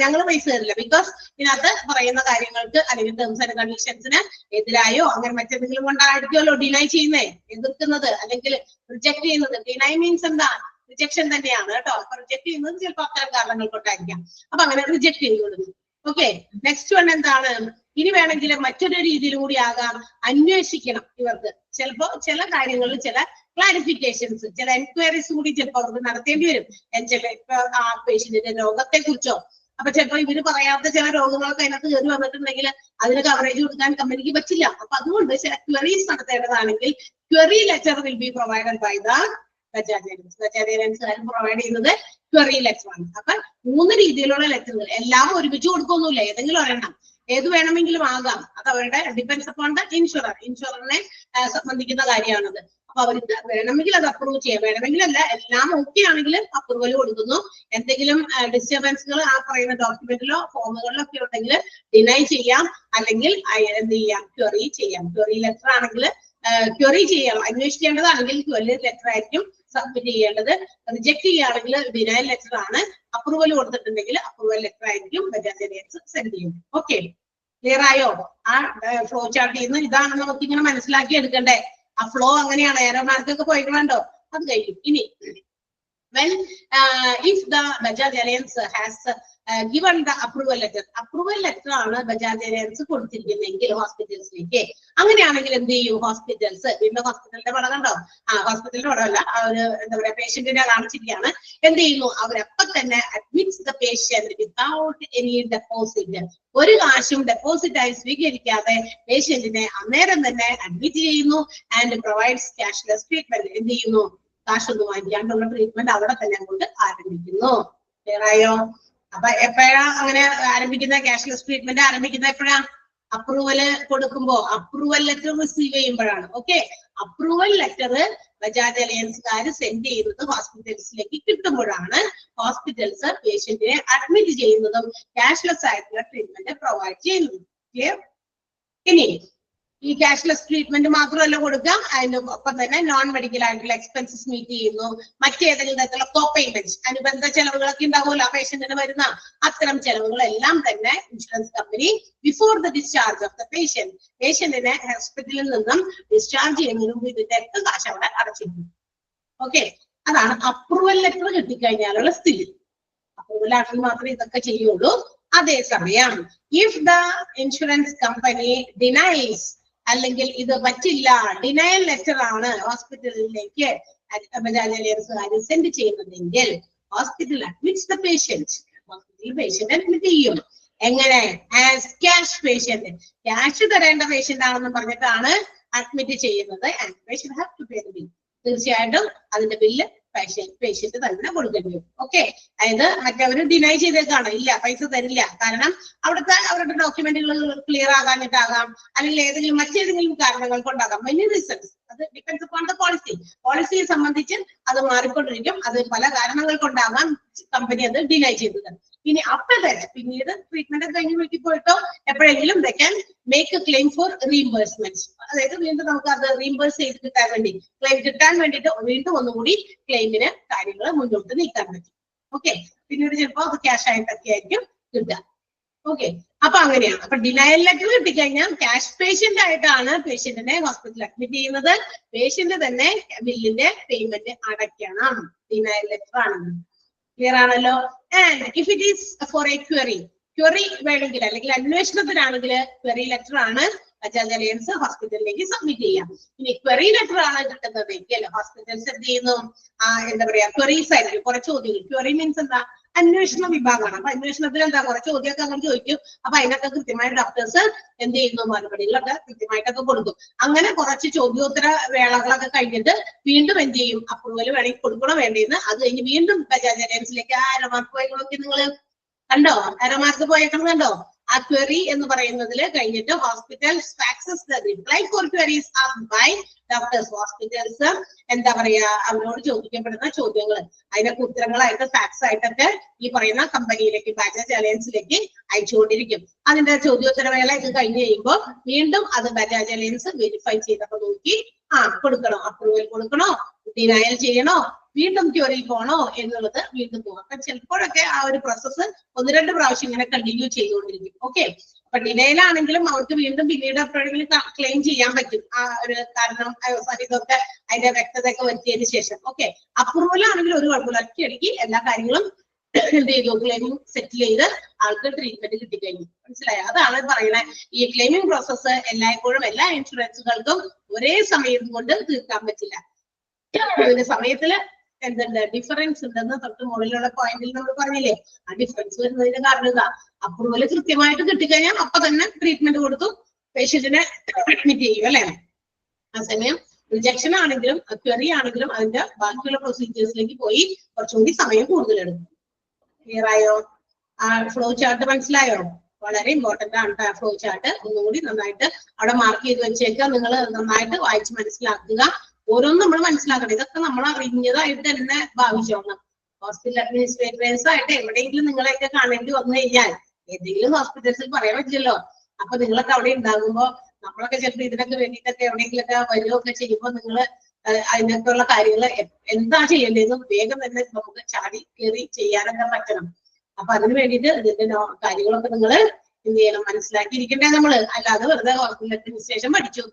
ഞങ്ങൾ പൈസ തരില്ല. ബിക്കോസ് ഇതിനകത്ത് പറയുന്ന കാര്യങ്ങൾക്ക് അല്ലെങ്കിൽ ടേംസ് ആൻഡ് കണ്ടീഷൻസിന് എതിരായോ അങ്ങനെ മറ്റെന്തെങ്കിലും കൊണ്ടായിരിക്കുമല്ലോ ഡിനൈ ചെയ്യുന്നേ, എതിർക്കുന്നത് അല്ലെങ്കിൽ റിജക്ട് ചെയ്യുന്നത്. ഡിനൈ മീൻസ് എന്താ? റിജക്ഷൻ തന്നെയാണ് കേട്ടോ. അപ്പൊ റിജക്ട് ചെയ്യുന്നത് ചിലപ്പോൾ അത്തരം കാരണങ്ങൾ കൊണ്ടായിരിക്കാം. അപ്പൊ അങ്ങനെ റിജക്ട് ചെയ്ത് കൊടുക്കും. ഓക്കെ, നെക്സ്റ്റ് വൺ എന്താണ്? ഇനി വേണമെങ്കിൽ മറ്റൊരു രീതിയിലും കൂടി ആകാം, അന്വേഷിക്കണം ഇവർക്ക്. ചിലപ്പോ ചില കാര്യങ്ങളിൽ ചില ക്ലാരിഫിക്കേഷൻസ്, ചില എൻക്വയറീസ് കൂടി ചിലപ്പോൾ അവർക്ക് നടത്തേണ്ടി വരും. ഇപ്പൊ ആ പേഷ്യന്റിന്റെ രോഗത്തെ കുറിച്ചോ, അപ്പൊ ചിലപ്പോൾ ഇവര് പറയാത്ത ചില രോഗങ്ങളൊക്കെ അതിനകത്ത് കയറി വന്നിട്ടുണ്ടെങ്കിൽ അതിന് കവറേജ് കൊടുക്കാൻ കമ്പനിക്ക് പറ്റില്ല. അപ്പൊ അതുകൊണ്ട് ചില ക്വറീസ് നടത്തേണ്ടതാണെങ്കിൽ query letter will be provided by the Bajaj Allianz provide ചെയ്യുന്നത് ക്വറി ലെറ്റർ ആണ്. അപ്പൊ 3 രീതിയിലുള്ള ലെറ്ററുകൾ എല്ലാം ഒരുമിച്ച് കൊടുക്കൊന്നുമില്ല, ഏതെങ്കിലും ഒരെണ്ണം ഏത് വേണമെങ്കിലും ആകാം. അത് അവരുടെ ഡിപെൻഡ്സ് അപ്പോൺ ദ ഇൻഷുററിനെ സംബന്ധിക്കുന്ന കാര്യമാണത്. അപ്പൊ അവർക്ക് വേണമെങ്കിൽ അത് അപ്രൂവ് ചെയ്യാം, വേണമെങ്കിൽ അല്ല, എല്ലാം ഓക്കെ ആണെങ്കിൽ അപ്രൂവൽ കൊടുക്കുന്നു. എന്തെങ്കിലും ഡിസ്റ്റർബൻസുകൾ ആ പറയുന്ന ഡോക്യുമെന്റിലോ ഫോമുകളിലോ ഒക്കെ ഉണ്ടെങ്കിൽ ഡിനൈ ചെയ്യാം, അല്ലെങ്കിൽ എന്ത് ചെയ്യാം? ക്വറി ചെയ്യാം. ക്വറി ലെറ്റർ ആണെങ്കിൽ ക്വറി ചെയ്യാം, അന്വേഷിക്കേണ്ടതാണെങ്കിൽ ക്വറി ലെറ്റർ ആയിരിക്കും സബ്മിറ്റ് ചെയ്യേണ്ടത്. റിജക്ട് ചെയ്യുകയാണെങ്കിൽ ഡിനയൽ ലെറ്റർ ആണ്. അപ്രൂവൽ കൊടുത്തിട്ടുണ്ടെങ്കിൽ അപ്രൂവൽ ലെറ്റർ ആയിരിക്കും ബജാജ് അലയൻസ് സെൻഡ് ചെയ്യുന്നത്. ഓക്കെ, ക്ലിയർ ആയോ? ആ ഫ്ലോ ചാർട്ടിൽ നിന്ന് ഇതാണ് നമുക്ക് ഇങ്ങനെ മനസ്സിലാക്കി എടുക്കണ്ടേ. ആ ഫ്ലോ അങ്ങനെയാണ്, ഏരോ മാർക്കൊക്കെ പോയിക്കണോ? അത് കഴിയും. ഇനി when if the Bajaj Alliance has given the approval letter ആണ് ബജാജ് അലയൻസ് കൊടുത്തിരിക്കുന്നെങ്കിൽ ഹോസ്പിറ്റൽസിലേക്ക്, അങ്ങനെയാണെങ്കിൽ എന്ത് ചെയ്യും? ഹോസ്പിറ്റൽസ് പിന്നെ ഹോസ്പിറ്റലിന്റെ പടം കണ്ടോ? ഹോസ്പിറ്റലിന്റെ പടമല്ല, അവര് എന്താ പറയാ പേഷ്യന്റിനെ കാണിച്ചിരിക്കുകയാണ്. എന്ത് ചെയ്യുന്നു? അവരപ്പം തന്നെ admits the patient without any deposit, ഒരു കാശും ഡെപ്പോസിറ്റ് ആയി സ്വീകരിക്കാതെ പേഷ്യന്റിനെ അന്നേരം തന്നെ അഡ്മിറ്റ് ചെയ്യുന്നു. And provides cashless treatment. എന്ത് ചെയ്യുന്നു? കാശൊന്നും വാങ്ങിക്കാണ്ടുള്ള ട്രീറ്റ്മെന്റ് അവിടെ തന്നെ അങ്ങോട്ട് ആരംഭിക്കുന്നു. ക്ലിയറായോ? അപ്പൊ എപ്പോഴാ അങ്ങനെ ആരംഭിക്കുന്ന? ക്യാഷ്ലെസ് ട്രീറ്റ്മെന്റ് ആരംഭിക്കുന്നത് എപ്പോഴാ? അപ്രൂവല് കൊടുക്കുമ്പോ, അപ്രൂവൽ ലെറ്റർ റിസീവ് ചെയ്യുമ്പോഴാണ്. ഓക്കെ, അപ്രൂവൽ ലെറ്റർ ബജാജ് അലയൻസുകാർ സെൻഡ് ചെയ്യുന്നത് ഹോസ്പിറ്റൽസിലേക്ക് കിട്ടുമ്പോഴാണ് ഹോസ്പിറ്റൽസ് പേഷ്യന്റിനെ അഡ്മിറ്റ് ചെയ്യുന്നതും ക്യാഷ്ലെസ് ആയിട്ടുള്ള ട്രീറ്റ്മെന്റ് പ്രൊവൈഡ് ചെയ്യുന്നതും. ക്ലിയർ? ഇനി ഈ ക്യാഷ്ലെസ് ട്രീറ്റ്മെന്റ് മാത്രമല്ല കൊടുക്കാം, അതിന്റെ ഒപ്പം തന്നെ നോൺ മെഡിക്കൽ ആയിട്ടുള്ള എക്സ്പെൻസസ് മീറ്റ് ചെയ്യുന്നു. മറ്റേതെങ്കിലും തരത്തിലുള്ള കോപേയ്മെന്റ്, അനുബന്ധ ചെലവുകളൊക്കെ ഉണ്ടാവുമല്ലോ പേഷ്യന്റിന് വരുന്ന, അത്തരം ചെലവുകളെല്ലാം തന്നെ insurance company before the discharge of the പേഷ്യന്റിനെ ഹോസ്പിറ്റലിൽ നിന്നും ഡിസ്ചാർജ് ചെയ്യുന്നതിന് മുമ്പ് ഇതിന്റെ ഒക്കെ കാശ് അവിടെ അടച്ചിരിക്കുന്നു. ഓക്കെ, അതാണ് അപ്രൂവൽ ലെറ്റർ കിട്ടിക്കഴിഞ്ഞാലുള്ള സ്ഥിതി. അപ്രൂവൽ ആണെങ്കിൽ മാത്രമേ ഇതൊക്കെ ചെയ്യുള്ളൂ. അതേസമയം if the insurance company denies, അല്ലെങ്കിൽ ഇത് പറ്റില്ല, ഡിനയൽ ലെറ്റർ ആണ് ഹോസ്പിറ്റലിലേക്ക് ബജാജ് അലയൻസുകാർ സെൻഡ് ചെയ്യുന്നതെങ്കിൽ ഹോസ്പിറ്റൽ അഡ്മിറ്റ്സ് ദ പേഷ്യന്റ്, ഹോസ്പിറ്റലിൽ പേഷ്യന്റ് അഡ്മിറ്റ് ചെയ്യും. എങ്ങനെ? ആസ് ക്യാഷ് പേഷ്യന്റ്, ക്യാഷ് തരേണ്ട പേഷ്യന്റ് ആണെന്ന് പറഞ്ഞിട്ടാണ് അഡ്മിറ്റ് ചെയ്യുന്നത്. And patient have to pay the bill. തീർച്ചയായിട്ടും അതിന്റെ ബില്ല് പേഷ്യന്റ് തന്നെ കൊടുക്കേണ്ടി വരും. ഓക്കെ, അതായത് മറ്റവര് ഡിനൈ ചെയ്തേക്കാണ്, ഇല്ല പൈസ തരില്ല, കാരണം അവരുടെ ഡോക്യുമെന്റുകൾ ക്ലിയർ ആകാനിട്ടാകാം, അല്ലെങ്കിൽ മറ്റേതെങ്കിലും കാരണങ്ങൾ കൊണ്ടാകാം. മെനി റീസൺസ്, അത് ഡിപെൻഡ്സ് അപ്പോൺ ദ പോളിസിയെ സംബന്ധിച്ച് അത് മാറിക്കൊണ്ടിരിക്കും. അത് പല കാരണങ്ങൾ കൊണ്ടാകാം കമ്പനി അത് ഡിനൈ ചെയ്തത്. ഇനി അപ്പോൾ തന്നെ പിന്നീട് ട്രീറ്റ്മെന്റ് കഴിഞ്ഞ് വീട്ടിൽ പോയിട്ടോ എപ്പോഴെങ്കിലും they can make A claim four reimbursement. അതായത് വീണ്ടും നമുക്ക് അത് റീഇംബേഴ്സ് ചെയ്ത് കിട്ടാൻ വേണ്ടി, ക്ലെയിം കിട്ടാൻ വേണ്ടിയിട്ട് വീണ്ടും ഒന്നുകൂടി ക്ലെയിമിന് കാര്യങ്ങൾ മുന്നോട്ട് നീക്കാൻ പറ്റും. ഓക്കെ, പിന്നീട് ചിലപ്പോൾ അത് ക്യാഷ് ആയിട്ടൊക്കെ ആയിരിക്കും കിട്ടുക. ഓക്കെ, അപ്പൊ അങ്ങനെയാണ്. അപ്പൊ ഡിനയൽ ലെറ്റർ കിട്ടിക്കഴിഞ്ഞാൽ ക്യാഷ് പേഷ്യന്റ് ആയിട്ടാണ് പേഷ്യന്റിനെ ഹോസ്പിറ്റലിൽ അഡ്മിറ്റ് ചെയ്യുന്നത്. പേഷ്യന്റ് തന്നെ ബില്ലിന്റെ പേയ്മെന്റ് അടയ്ക്കണം, ഡിനയൽ ലെറ്റർ ആണെന്ന്. ക്ലിയർ ആണല്ലോ? And if it is for a query വേണമെങ്കിൽ, അല്ലെങ്കിൽ അന്വേഷണത്തിനാണെങ്കിൽ ക്വറി ലെറ്റർ ആണ് ബജാജ് അലയൻസ് ഹോസ്പിറ്റലിലേക്ക് സബ്മിറ്റ് ചെയ്യാം. ഇനി ക്വറി ലെറ്റർ ആണ് കിട്ടുന്നതെങ്കിൽ ഹോസ്പിറ്റൽസ് എന്ത് ചെയ്യുന്നു? എന്താ പറയാ, ക്വറീസ് ആയിരിക്കും, കുറെ ചോദ്യങ്ങൾ. ക്വറി മീൻസ് എന്താ? അന്വേഷണ വിഭാഗമാണ്. അപ്പൊ അന്വേഷണത്തിൽ എന്താ കുറച്ച് ചോദ്യമൊക്കെ അങ്ങനെ ചോദിക്കും. അപ്പൊ അതിനൊക്കെ കൃത്യമായി ഡോക്ടേഴ്സ് എന്ത് ചെയ്യുന്നു, മറുപടികളൊക്കെ കൃത്യമായിട്ടൊക്കെ കൊടുക്കും. അങ്ങനെ കുറച്ച് ചോദ്യോത്തര വേളകളൊക്കെ കഴിഞ്ഞിട്ട് വീണ്ടും എന്ത് ചെയ്യും, അപ്രൂവൽ വേണമെങ്കിൽ കൊടുക്കണോ വേണ്ടിയെന്ന് അത് കഴിഞ്ഞ് വീണ്ടും ബജാജ് അലയൻസിലേക്ക് അരമാർക്ക് പോയി നോക്കി നിങ്ങൾ കണ്ടോ, അരമാർക്ക് പോയേക്കണം കണ്ടോ. ആ ക്വറി എന്ന് പറയുന്നതിൽ കഴിഞ്ഞിട്ട് hospitals access the reply for queries asked by doctors. Hospitals എന്താ പറയാ, അവരോട് ചോദിക്കപ്പെടുന്ന ചോദ്യങ്ങൾ അതിനൊക്കെ ഉത്തരങ്ങളായിട്ട് ഫാക്സ് ആയിട്ടൊക്കെ ഈ പറയുന്ന കമ്പനിയിലേക്ക് ബജാജ് അലയൻസിലേക്ക് അയച്ചുകൊണ്ടിരിക്കും. അതിന്റെ ചോദ്യോത്തരവേള ഇത് കഴിഞ്ഞ് കഴിയുമ്പോൾ വീണ്ടും അത് ബജാജ് അലയൻസ് വെരിഫൈ ചെയ്തപ്പോ നോക്കി കൊടുക്കണോ, അപ്രൂവൽ കൊടുക്കണോ, ഡിനയൽ ചെയ്യണോ, വീണ്ടും ക്യൂറിൽ പോണോ എന്നുള്ളത് വീണ്ടും പോകും. അപ്പൊ ചിലപ്പോഴൊക്കെ ആ ഒരു പ്രോസസ്സ് 1-2 പ്രാവശ്യം ഇങ്ങനെ കണ്ടിന്യൂ ചെയ്തുകൊണ്ടിരിക്കും. ഓക്കെ, അപ്പൊ ഡിനയിലാണെങ്കിലും അവർക്ക് വീണ്ടും പിന്നീട് എപ്പോഴെങ്കിലും ക്ലെയിം ചെയ്യാൻ പറ്റും ആ ഒരു കാരണം ഇതൊക്കെ അതിന്റെ വ്യക്തതയൊക്കെ വരുത്തിയതിനു ശേഷം. ഓക്കെ, അപ്രൂവൽ ആണെങ്കിലും ഒരു കുഴപ്പമില്ല, ഒറ്റയടിക്ക് എല്ലാ കാര്യങ്ങളും എന്ത് ചെയ്തു, ക്ലെയിമിംഗ് സെറ്റിൽ ചെയ്ത് ആൾക്ക് ട്രീറ്റ്മെന്റ് കിട്ടിക്കഴിഞ്ഞു. മനസ്സിലായോ? അതാണ് പറയുന്നത്, ഈ ക്ലെയിമിംഗ് പ്രോസസ്സ് എല്ലായ്പ്പോഴും എല്ലാ ഇൻഷുറൻസുകൾക്കും ഒരേ സമയം കൊണ്ട് തീർക്കാൻ പറ്റില്ല. അതിന്റെ സമയത്തില് എന്തുണ്ട്, ഡിഫറൻസ് ഉണ്ടെന്ന് തൊട്ട് മുകളിലുള്ള പോയിന്റിൽ നമ്മൾ പറഞ്ഞില്ലേ. ആ ഡിഫറൻസ് വരുന്നതിന്റെ കാരണം ഇതാ, അപ്രൂവൽ കൃത്യമായിട്ട് കിട്ടിക്കഴിഞ്ഞാൽ അപ്പൊ തന്നെ ട്രീറ്റ്മെന്റ് കൊടുത്തു പേഷ്യന്റിനെ അഡ്മിറ്റ് ചെയ്യും അല്ലെ. ആ സമയം റിജക്ഷൻ ആണെങ്കിലും ക്വറി ആണെങ്കിലും അതിന്റെ ബാക്കിയുള്ള പ്രൊസീജിയേഴ്സിലേക്ക് പോയി കുറച്ചുകൂടി സമയം കൂടുതലെടുക്കും. ക്ലിയർ ആയോ? ആ ഫ്ലോ ചാർട്ട് മനസ്സിലായോ? വളരെ ഇമ്പോർട്ടന്റ് ആണ് ഫ്ലോ ചാർട്ട്. ഒന്നുകൂടി നന്നായിട്ട് അവിടെ മാർക്ക് ചെയ്ത് വെച്ചേക്കുക. നിങ്ങൾ നന്നായിട്ട് വായിച്ച് മനസ്സിലാക്കുക. ഓരോന്നും നമ്മൾ മനസ്സിലാക്കണം. ഇതൊക്കെ നമ്മൾ അറിഞ്ഞതായിട്ട് തന്നെ ഭാവിച്ചോണം. ഹോസ്പിറ്റൽ അഡ്മിനിസ്ട്രേറ്റേഴ്സ് ആയിട്ട് എവിടെയെങ്കിലും നിങ്ങളെയൊക്കെ കാണേണ്ടി വന്നു കഴിഞ്ഞാൽ ഏതെങ്കിലും ഹോസ്പിറ്റൽസിൽ പറയാൻ പറ്റില്ലല്ലോ. അപ്പൊ നിങ്ങളൊക്കെ അവിടെ ഉണ്ടാകുമ്പോ നമ്മളൊക്കെ ചിലപ്പോൾ ഇതിനൊക്കെ വേണ്ടിയിട്ടൊക്കെ എവിടെയെങ്കിലൊക്കെ വരികയൊക്കെ ചെയ്യുമ്പോൾ നിങ്ങൾ അതിനൊക്കെ ഉള്ള കാര്യങ്ങൾ എന്താ ചെയ്യേണ്ടതെന്ന് വേഗം തന്നെ നമുക്ക് ചാടി കയറി ചെയ്യാനൊക്കെ പറ്റണം. അപ്പൊ അതിന് വേണ്ടിയിട്ട് ഇതിന്റെ കാര്യങ്ങളൊക്കെ നിങ്ങൾ എന്ത് ചെയ്യണം, മനസ്സിലാക്കിയിരിക്കണ്ടേ നമ്മള്. അല്ലാതെ വെറുതെ ഹോസ്പിറ്റൽ അഡ്മിനിസ്ട്രേഷൻ പഠിച്ചു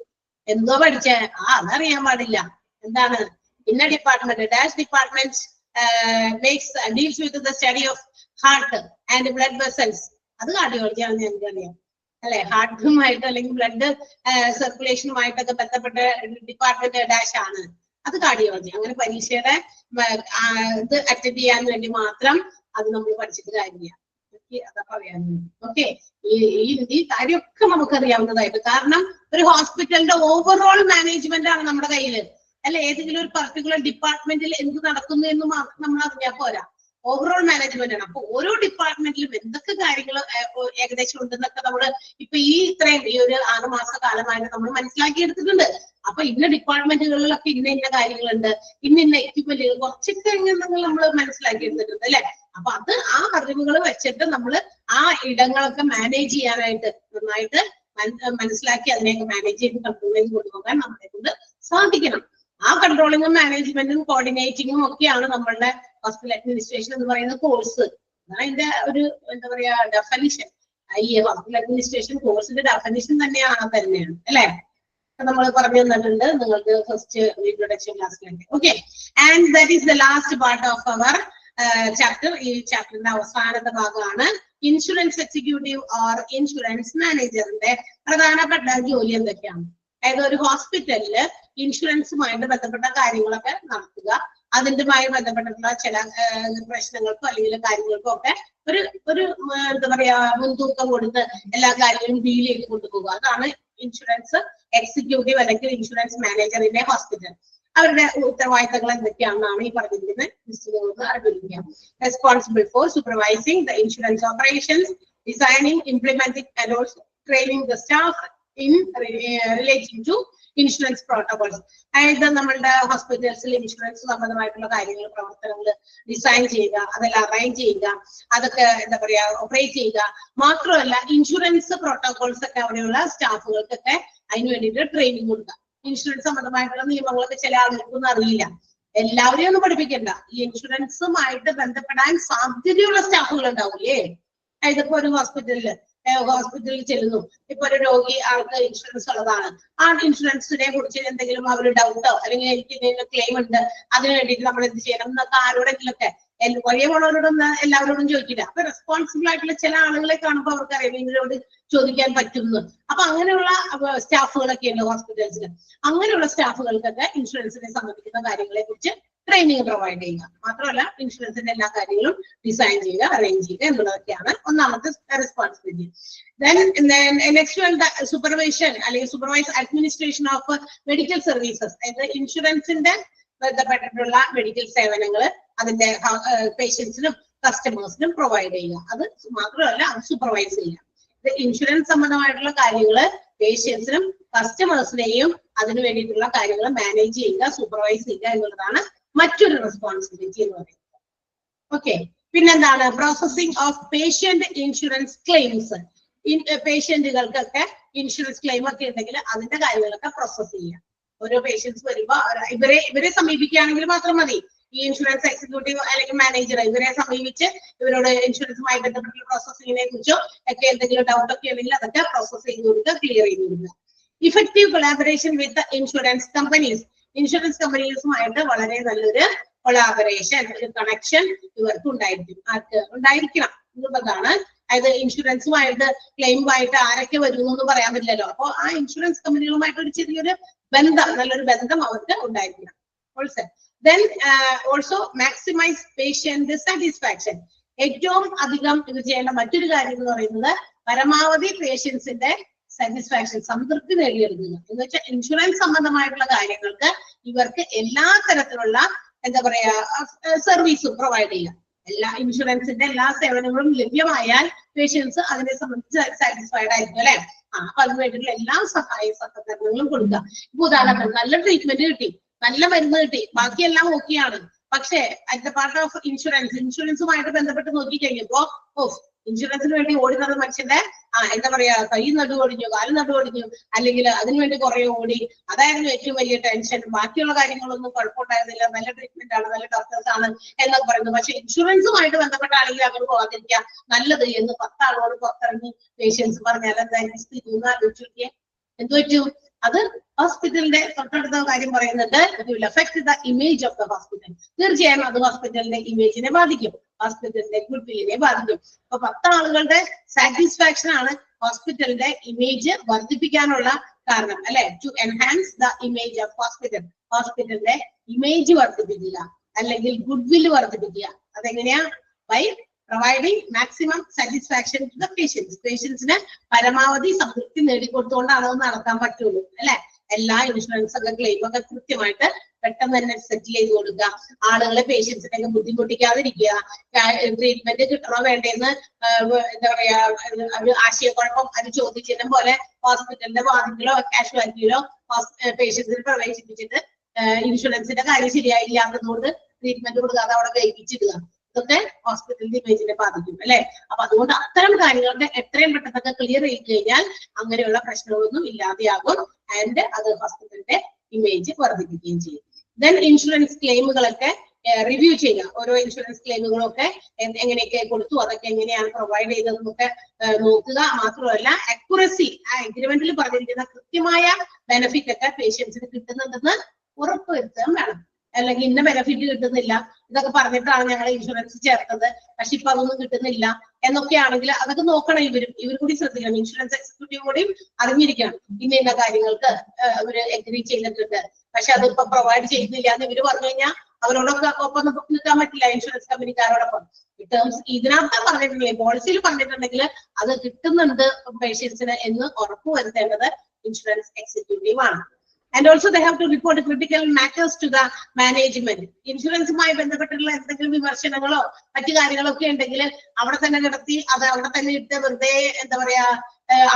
എന്തോ പഠിച്ചേ അതറിയാൻ പാടില്ല. എന്താണ് ഇന്ന department dash department deals with the study of heart and blood vessels, അത് കാർഡിയോളജി ആണെന്ന് എനിക്കറിയാം അല്ലെ. ഹാർട്ടുമായിട്ട് അല്ലെങ്കിൽ ബ്ലഡ് സർക്കുലേഷനുമായിട്ടൊക്കെ ബന്ധപ്പെട്ട ഡിപ്പാർട്ട്മെന്റ് ഡാഷ് ആണ്, അത് കാർഡിയോളജി. അങ്ങനെ പരീക്ഷയുടെ ഇത് അറ്റൻഡ് ചെയ്യാൻ വേണ്ടി മാത്രം അത് നമ്മൾ പഠിച്ചിട്ട് കാര്യമില്ല. അതൊക്കെ അറിയാവുന്നത്. ഓക്കെ, ഈ കാര്യമൊക്കെ നമുക്കറിയാവുന്നതായിട്ട്. കാരണം ഒരു ഹോസ്പിറ്റലിന്റെ ഓവറോൾ മാനേജ്മെന്റ് ആണ് നമ്മുടെ കയ്യില് അല്ലെ. ഏതെങ്കിലും ഒരു പർട്ടിക്കുലർ ഡിപ്പാർട്ട്മെന്റിൽ എന്ത് നടക്കുന്നു എന്ന് മാത്രം നമ്മൾ അറിഞ്ഞാൽ പോരാ, ഓവറോൾ മാനേജ്മെന്റ് ആണ്. അപ്പൊ ഓരോ ഡിപ്പാർട്ട്മെന്റിലും എന്തൊക്കെ കാര്യങ്ങൾ ഏകദേശം ഉണ്ടെന്നൊക്കെ നമ്മൾ ഇപ്പൊ ഇത്രയും ഈ ഒരു 6 മാസ കാലമായിട്ട് നമ്മൾ മനസ്സിലാക്കി എടുത്തിട്ടുണ്ട്. അപ്പൊ ഇന്ന ഡിപ്പാർട്ട്മെന്റുകളിലൊക്കെ ഇന്ന കാര്യങ്ങളുണ്ട്, ഇന്ന എക്യുപ്മെന്റുകൾ കുറച്ചൊക്കെ നമ്മൾ മനസ്സിലാക്കി എടുത്തിട്ടുണ്ട് അല്ലെ. അപ്പൊ അത് ആ അറിവുകൾ വെച്ചിട്ട് നമ്മൾ ആ ഇടങ്ങളൊക്കെ മാനേജ് ചെയ്യാനായിട്ട് നന്നായിട്ട് മനസ്സിലാക്കി അതിനെയൊക്കെ മാനേജ് ചെയ്ത് കൺട്രോൾ ചെയ്ത് കൊണ്ടുപോകാൻ നമ്മളെ കൊണ്ട് സാധിക്കണം. ആ കൺട്രോളിങ്ങും മാനേജ്മെന്റും കോർഡിനേറ്റിങ്ങും ഒക്കെയാണ് നമ്മളുടെ ഹോസ്പിറ്റൽ അഡ്മിനിസ്ട്രേഷൻ എന്ന് പറയുന്ന കോഴ്സ്. അതാണ് അതിന്റെ ഒരു എന്താ പറയാ ഡെഫിനിഷൻ. ഈ ഹോസ്പിറ്റൽ അഡ്മിനിസ്ട്രേഷൻ കോഴ്സിന്റെ ഡെഫിനിഷൻ തന്നെയാണ് അല്ലെ. നമ്മൾ പറഞ്ഞു തന്നിട്ടുണ്ട് നിങ്ങൾക്ക് ഫസ്റ്റ് ഇൻട്രൊഡക്ഷൻ ക്ലാസ്സിലേക്ക്. Okay, and that is the last part of our chapter. ഈ ചാപ്റ്ററിന്റെ അവസാനത്തെ ഭാഗമാണ് ഇൻഷുറൻസ് എക്സിക്യൂട്ടീവ് ഓർ ഇൻഷുറൻസ് മാനേജറിന്റെ പ്രധാനപ്പെട്ട ജോലി എന്തൊക്കെയാണ്. അതായത് ഒരു ഹോസ്പിറ്റലില് ഇൻഷുറൻസുമായിട്ട് ബന്ധപ്പെട്ട കാര്യങ്ങളൊക്കെ നടത്തുക, അതിന്റെമായി ബന്ധപ്പെട്ടിട്ടുള്ള ചില പ്രശ്നങ്ങൾക്കോ അല്ലെങ്കിൽ കാര്യങ്ങൾക്കോ ഒക്കെ ഒരു എന്താ പറയാ മുൻതൂക്കം കൊടുത്ത് എല്ലാ കാര്യങ്ങളും ഡീൽ ചെയ്ത് കൊണ്ടുപോകുക. അതാണ് ഇൻഷുറൻസ് എക്സിക്യൂട്ടീവ് അല്ലെങ്കിൽ ഇൻഷുറൻസ് മാനേജറിന്റെ ഹോസ്പിറ്റൽ. അവരുടെ ഉത്തരവാദിത്തങ്ങൾ എന്തൊക്കെയാണെന്നാണ് ഈ പറഞ്ഞിരിക്കുന്നത്. അറിഞ്ഞിരിക്കുക. Responsible for supervising the insurance operations, designing, implementing and also training the staff in relating to insurance protocols. അതായത് നമ്മളുടെ ഹോസ്പിറ്റൽസിൽ ഇൻഷുറൻസ് സംബന്ധമായിട്ടുള്ള കാര്യങ്ങൾ പ്രവർത്തനങ്ങൾ ഡിസൈൻ ചെയ്യുക, അതെല്ലാം അറേഞ്ച് ചെയ്യുക, അതൊക്കെ എന്താ പറയാ ഓപ്പറേറ്റ് ചെയ്യുക. മാത്രമല്ല ഇൻഷുറൻസ് പ്രോട്ടോകോൾസ് ഒക്കെ അവിടെയുള്ള സ്റ്റാഫുകൾക്കൊക്കെ അതിന് വേണ്ടിയിട്ട് ട്രെയിനിങ് കൊടുക്കുക. ഇൻഷുറൻസ് സംബന്ധമായിട്ടുള്ള നിയമങ്ങളൊക്കെ ചില ആളുകൾക്കൊന്നും അറിയില്ല. എല്ലാവരെയും ഒന്നും പഠിപ്പിക്കണ്ട. ഈ ഇൻഷുറൻസുമായിട്ട് ബന്ധപ്പെടാൻ സാധ്യതയുള്ള സ്റ്റാഫുകൾ ഉണ്ടാവൂലേ. ഇതിപ്പോ ഒരു ഹോസ്പിറ്റലിൽ ചെല്ലുന്നു, ഇപ്പൊ ഒരു രോഗി ആൾക്ക് ഇൻഷുറൻസ് ഉള്ളതാണ്. ആ ഇൻഷുറൻസിനെ കുറിച്ച് എന്തെങ്കിലും അവർ ഡൗട്ടോ അല്ലെങ്കിൽ എനിക്ക് എന്തെങ്കിലും ക്ലെയിം ഉണ്ട് അതിന് വേണ്ടിയിട്ട് നമ്മൾ എന്ത് ചെയ്യണം എന്നൊക്കെ ആരോടെങ്കിലൊക്കെ വഴിയെ പോണവരോടൊന്നും എല്ലാവരോടും ചോദിക്കില്ല. അപ്പൊ റെസ്പോൺസിബിൾ ആയിട്ടുള്ള ചില ആളുകളെ കാണുമ്പോൾ അവർക്കറിയാം ഇവരോട് ചോദിക്കാൻ പറ്റുന്നു. അപ്പൊ അങ്ങനെയുള്ള സ്റ്റാഫുകളൊക്കെ ഉണ്ട് ഹോസ്പിറ്റൽസിൽ. അങ്ങനെയുള്ള സ്റ്റാഫുകൾക്കൊക്കെ ഇൻഷുറൻസിനെ സംബന്ധിക്കുന്ന കാര്യങ്ങളെ കുറിച്ച് ട്രെയിനിങ് പ്രൊവൈഡ് ചെയ്യുക. മാത്രമല്ല ഇൻഷുറൻസിന്റെ എല്ലാ കാര്യങ്ങളും ഡിസൈൻ ചെയ്യുക, അറേഞ്ച് ചെയ്യുക എന്നുള്ളതൊക്കെയാണ് ഒന്നാമത്തെ റെസ്പോൺസിബിലിറ്റി. നെക്സ്റ്റ് സൂപ്പർവിഷൻ അല്ലെങ്കിൽ supervise administration of medical services. അതായത് ഇൻഷുറൻസിന്റെ ബന്ധപ്പെട്ടിട്ടുള്ള മെഡിക്കൽ സേവനങ്ങൾ അതിന്റെ പേഷ്യൻസിനും കസ്റ്റമേഴ്സിനും പ്രൊവൈഡ് ചെയ്യുക. അത് മാത്രമല്ല അത് സൂപ്പർവൈസ് ചെയ്യുക. ഇൻഷുറൻസ് സംബന്ധമായിട്ടുള്ള കാര്യങ്ങള് പേഷ്യൻസിനും കസ്റ്റമേഴ്സിനെയും അതിനു വേണ്ടിയിട്ടുള്ള കാര്യങ്ങൾ മാനേജ് ചെയ്യുക, സൂപ്പർവൈസ് ചെയ്യുക എന്നുള്ളതാണ് മറ്റൊരു റെസ്പോൺസിബിലിറ്റി എന്ന് പറയുന്നത്. ഓക്കെ, പിന്നെന്താണ് processing of patient insurance claims. പേഷ്യന്റുകൾക്കൊക്കെ ഇൻഷുറൻസ് ക്ലെയിം ഒക്കെ ഉണ്ടെങ്കിൽ അതിന്റെ കാര്യങ്ങളൊക്കെ പ്രോസസ് ചെയ്യുക. ഓരോ പേഷ്യൻസ് വരുമ്പോ ഇവരെ സമീപിക്കുകയാണെങ്കിൽ മാത്രം മതി. ഈ ഇൻഷുറൻസ് എക്സിക്യൂട്ടീവ് അല്ലെങ്കിൽ മാനേജർ ഇവരെ സമീപിച്ച് ഇവരോട് ഇൻഷുറൻസുമായി ബന്ധപ്പെട്ടുള്ള പ്രോസസ്സിങ്ങിനെ കുറിച്ചോ ഒക്കെ എന്തെങ്കിലും ഡൗട്ട് ഒക്കെ ഉണ്ടെങ്കിൽ അതൊക്കെ പ്രോസസ് ചെയ്ത് കൊടുക്കുക, ക്ലിയർ ചെയ്ത് കൊടുക്കുക. Effective collaboration with insurance companies. Insurance കമ്പനീസുമായിട്ട് വളരെ നല്ലൊരു കൊളാബറേഷൻ, ഒരു കണക്ഷൻ ഇവർക്ക് ഉണ്ടായിരിക്കണം എന്നുള്ളതാണ്. അതായത് ഇൻഷുറൻസുമായിട്ട് ക്ലെയിമുമായിട്ട് ആരൊക്കെ വരുന്നു പറയാൻ പറ്റില്ലല്ലോ. അപ്പോൾ ആ ഇൻഷുറൻസ് കമ്പനികളുമായിട്ട് ഒരു ചെറിയൊരു ബന്ധം, നല്ലൊരു ബന്ധം അവർക്ക് ഉണ്ടായിരിക്കണം. Also maximise patient satisfaction. ഏറ്റവും അധികം ഇത് ചെയ്യേണ്ട മറ്റൊരു കാര്യം എന്ന് പറയുന്നത് പരമാവധി പേഷ്യൻസിന്റെ സാറ്റിസ്ഫാക്ഷൻ, സംതൃപ്തി നേടിയെടുക്കുക. എന്ന് വെച്ചാൽ ഇൻഷുറൻസ് സംബന്ധമായിട്ടുള്ള കാര്യങ്ങൾക്ക് ഇവർക്ക് എല്ലാ തരത്തിലുള്ള എന്താ പറയാ സർവീസും പ്രൊവൈഡ് ചെയ്യുക. എല്ലാ ഇൻഷുറൻസിന്റെ എല്ലാ സേവനങ്ങളും ലഭ്യമായാൽ പേഷ്യൻസ് അതിനെ സംബന്ധിച്ച് സാറ്റിസ്ഫൈഡ് ആയിരിക്കും അല്ലെ. അപ്പൊ അതിന് വേണ്ടിയിട്ടുള്ള എല്ലാ സഹായ സഹകരണങ്ങളും കൊടുക്കുക. ഇപ്പൊ ഉദാഹരണത്തിന് നല്ല ട്രീറ്റ്മെന്റ് കിട്ടി, നല്ല മരുന്ന് കിട്ടി, ബാക്കിയെല്ലാം ഓക്കെയാണ്. പക്ഷേ അറ്റ് ദ പാർട്ട് ഓഫ് ഇൻഷുറൻസുമായിട്ട് ബന്ധപ്പെട്ട് നോക്കി കഴിഞ്ഞപ്പോ ഇൻഷുറൻസിന് വേണ്ടി ഓടി നടന്ന മനുഷ്യന്റെ എന്താ പറയാ കൈ നടുവൊടിഞ്ഞു, കാല് നടുവൊടിഞ്ഞു, അല്ലെങ്കിൽ അതിനുവേണ്ടി കുറെ ഓടി, അതായിരുന്നു ഏറ്റവും വലിയ ടെൻഷൻ. ബാക്കിയുള്ള കാര്യങ്ങളൊന്നും കുഴപ്പമുണ്ടായിരുന്നില്ല, നല്ല ട്രീറ്റ്മെന്റ് ആണ്, നല്ല ഡോക്ടേഴ്സ് ആണ് എന്നൊക്കെ പറയുന്നത്. പക്ഷെ ഇൻഷുറൻസുമായിട്ട് ബന്ധപ്പെട്ടാണെങ്കിൽ അങ്ങനെ പോകാതിരിക്കുക നല്ലത് എന്ന് 10 ആളോട് പുറത്തിറങ്ങി പേഷ്യൻസ് പറഞ്ഞാൽ എന്തായാലും സ്ഥിതി ഒന്ന് ആലോചിച്ചു. എന്ത് പറ്റും? അത് ഹോസ്പിറ്റലിന്റെ തൊട്ടടുത്ത കാര്യം പറയുന്നുണ്ട്, it will affect the image of the hospital. തീർച്ചയായും അത് ഹോസ്പിറ്റലിന്റെ ഇമേജിനെ ബാധിക്കും, ഹോസ്പിറ്റലിന്റെ ഗുഡ് വില്ലിനെ ബാധിക്കും. അപ്പൊ 10 ആളുകളുടെ സാറ്റിസ്ഫാക്ഷൻ ആണ് ഹോസ്പിറ്റലിന്റെ ഇമേജ് വർദ്ധിപ്പിക്കാനുള്ള കാരണം അല്ലെ. To enhance the image of hospital. ഹോസ്പിറ്റലിന്റെ ഇമേജ് വർദ്ധിപ്പിക്കുക അല്ലെങ്കിൽ ഗുഡ് വില്ല് വർദ്ധിപ്പിക്കുക. അതെങ്ങനെയാ? By providing maximum satisfaction to the patients. പേഷ്യൻസിന് പരമാവധി സംതൃപ്തി നേടിക്കൊടുത്തുകൊണ്ടാണ് അത് നടത്താൻ പറ്റുള്ളൂ അല്ലെ. എല്ലാ ഇൻഷുറൻസ് ഒക്കെ ക്ലെയിം ഒക്കെ കൃത്യമായിട്ട് പെട്ടെന്ന് തന്നെ സെറ്റിൽ ചെയ്ത് കൊടുക്കുക. ആളുകളെ പേഷ്യൻസിനെ ബുദ്ധിമുട്ടിക്കാതിരിക്കുക. ട്രീറ്റ്മെന്റ് കിട്ടണോ വേണ്ടേന്ന് എന്താ പറയാ ഒരു ആശയക്കുഴപ്പം അത് ചോദിച്ചതിനും പോലെ ഹോസ്പിറ്റലിന്റെ വാർഡിലോ കാഷ്വാലിറ്റിയിലോ പേഷ്യൻസിനെ പ്രവേശിപ്പിച്ചിട്ട് ഇൻഷുറൻസിന്റെ കാര്യം ശരിയായില്ലാത്തതുകൊണ്ട് ട്രീറ്റ്മെന്റ് കൊടുക്കാതെ അവിടെ വൈകിച്ചിടുക. ഇതൊക്കെ ഹോസ്പിറ്റലിന്റെ ഇമേജിനെ ബാധിക്കും അല്ലെ. അപ്പൊ അതുകൊണ്ട് അത്തരം കാര്യങ്ങളുടെ എത്രയും പെട്ടെന്നൊക്കെ ക്ലിയർ ചെയ്ത് കഴിഞ്ഞാൽ അങ്ങനെയുള്ള പ്രശ്നങ്ങളൊന്നും ഇല്ലാതെയാകും. ആൻഡ് അത് ഹോസ്പിറ്റലിന്റെ ഇമേജ് വർദ്ധിപ്പിക്കുകയും ചെയ്യും. ദെൻ ഇൻഷുറൻസ് ക്ലെയിമുകളൊക്കെ റിവ്യൂ ചെയ്യുക. ഓരോ ഇൻഷുറൻസ് ക്ലെയിമുകളൊക്കെ എങ്ങനെയൊക്കെ കൊടുത്തു, അതൊക്കെ എങ്ങനെയാണ് പ്രൊവൈഡ് ചെയ്തതെന്നൊക്കെ നോക്കുക. മാത്രമല്ല അക്യുറസി, ആ എഗ്രിമെന്റിൽ പറഞ്ഞിരിക്കുന്ന കൃത്യമായ ബെനിഫിറ്റ് ഒക്കെ പേഷ്യൻസിന് കിട്ടുന്നുണ്ടെന്ന് ഉറപ്പുവരുത്താൻ വേണം. അല്ലെങ്കിൽ ഇന്ന ബെനിഫിറ്റ് കിട്ടുന്നില്ല ഇതൊക്കെ പറഞ്ഞിട്ടാണ് ഞങ്ങൾ ഇൻഷുറൻസ് ചേർത്തത്, പക്ഷെ ഇപ്പൊ അതൊന്നും കിട്ടുന്നില്ല എന്നൊക്കെ ആണെങ്കിൽ അതൊക്കെ നോക്കണം. ഇവർ കൂടി ശ്രദ്ധിക്കണം. ഇൻഷുറൻസ് എക്സിക്യൂട്ടീവ് കൂടി അറിഞ്ഞിരിക്കണം ഇന്ന കാര്യങ്ങൾക്ക് അവര് എഗ്രി ചെയ്തിട്ടുണ്ട്, പക്ഷെ അതിപ്പോ പ്രൊവൈഡ് ചെയ്യുന്നില്ല എന്ന് ഇവര് പറഞ്ഞു കഴിഞ്ഞാൽ അവരോടൊക്കെ ഒപ്പം നിൽക്കാൻ പറ്റില്ല ഇൻഷുറൻസ് കമ്പനിക്കാരോടൊപ്പം. ടേംസ് ഇതിനകത്ത് പറഞ്ഞിട്ടുണ്ടെങ്കിൽ, പോളിസിയിൽ പറഞ്ഞിട്ടുണ്ടെങ്കിൽ അത് കിട്ടുന്നുണ്ട് പേഷ്യൻസിന് എന്ന് ഉറപ്പുവരുത്തേണ്ടത് ഇൻഷുറൻസ് എക്സിക്യൂട്ടീവ് ആണ്. And also they have to report critical matters to the management. ഇൻഷുറൻസുമായി ബന്ധപ്പെട്ടുള്ള എന്തെങ്കിലും വിമർശനങ്ങളോ മറ്റു കാര്യങ്ങളോ ഒക്കെ ഉണ്ടെങ്കിൽ അവിടെ തന്നെ നടത്തി അത് അവിടെ തന്നെ ഇട്ട് വെറുതെ എന്താ പറയാ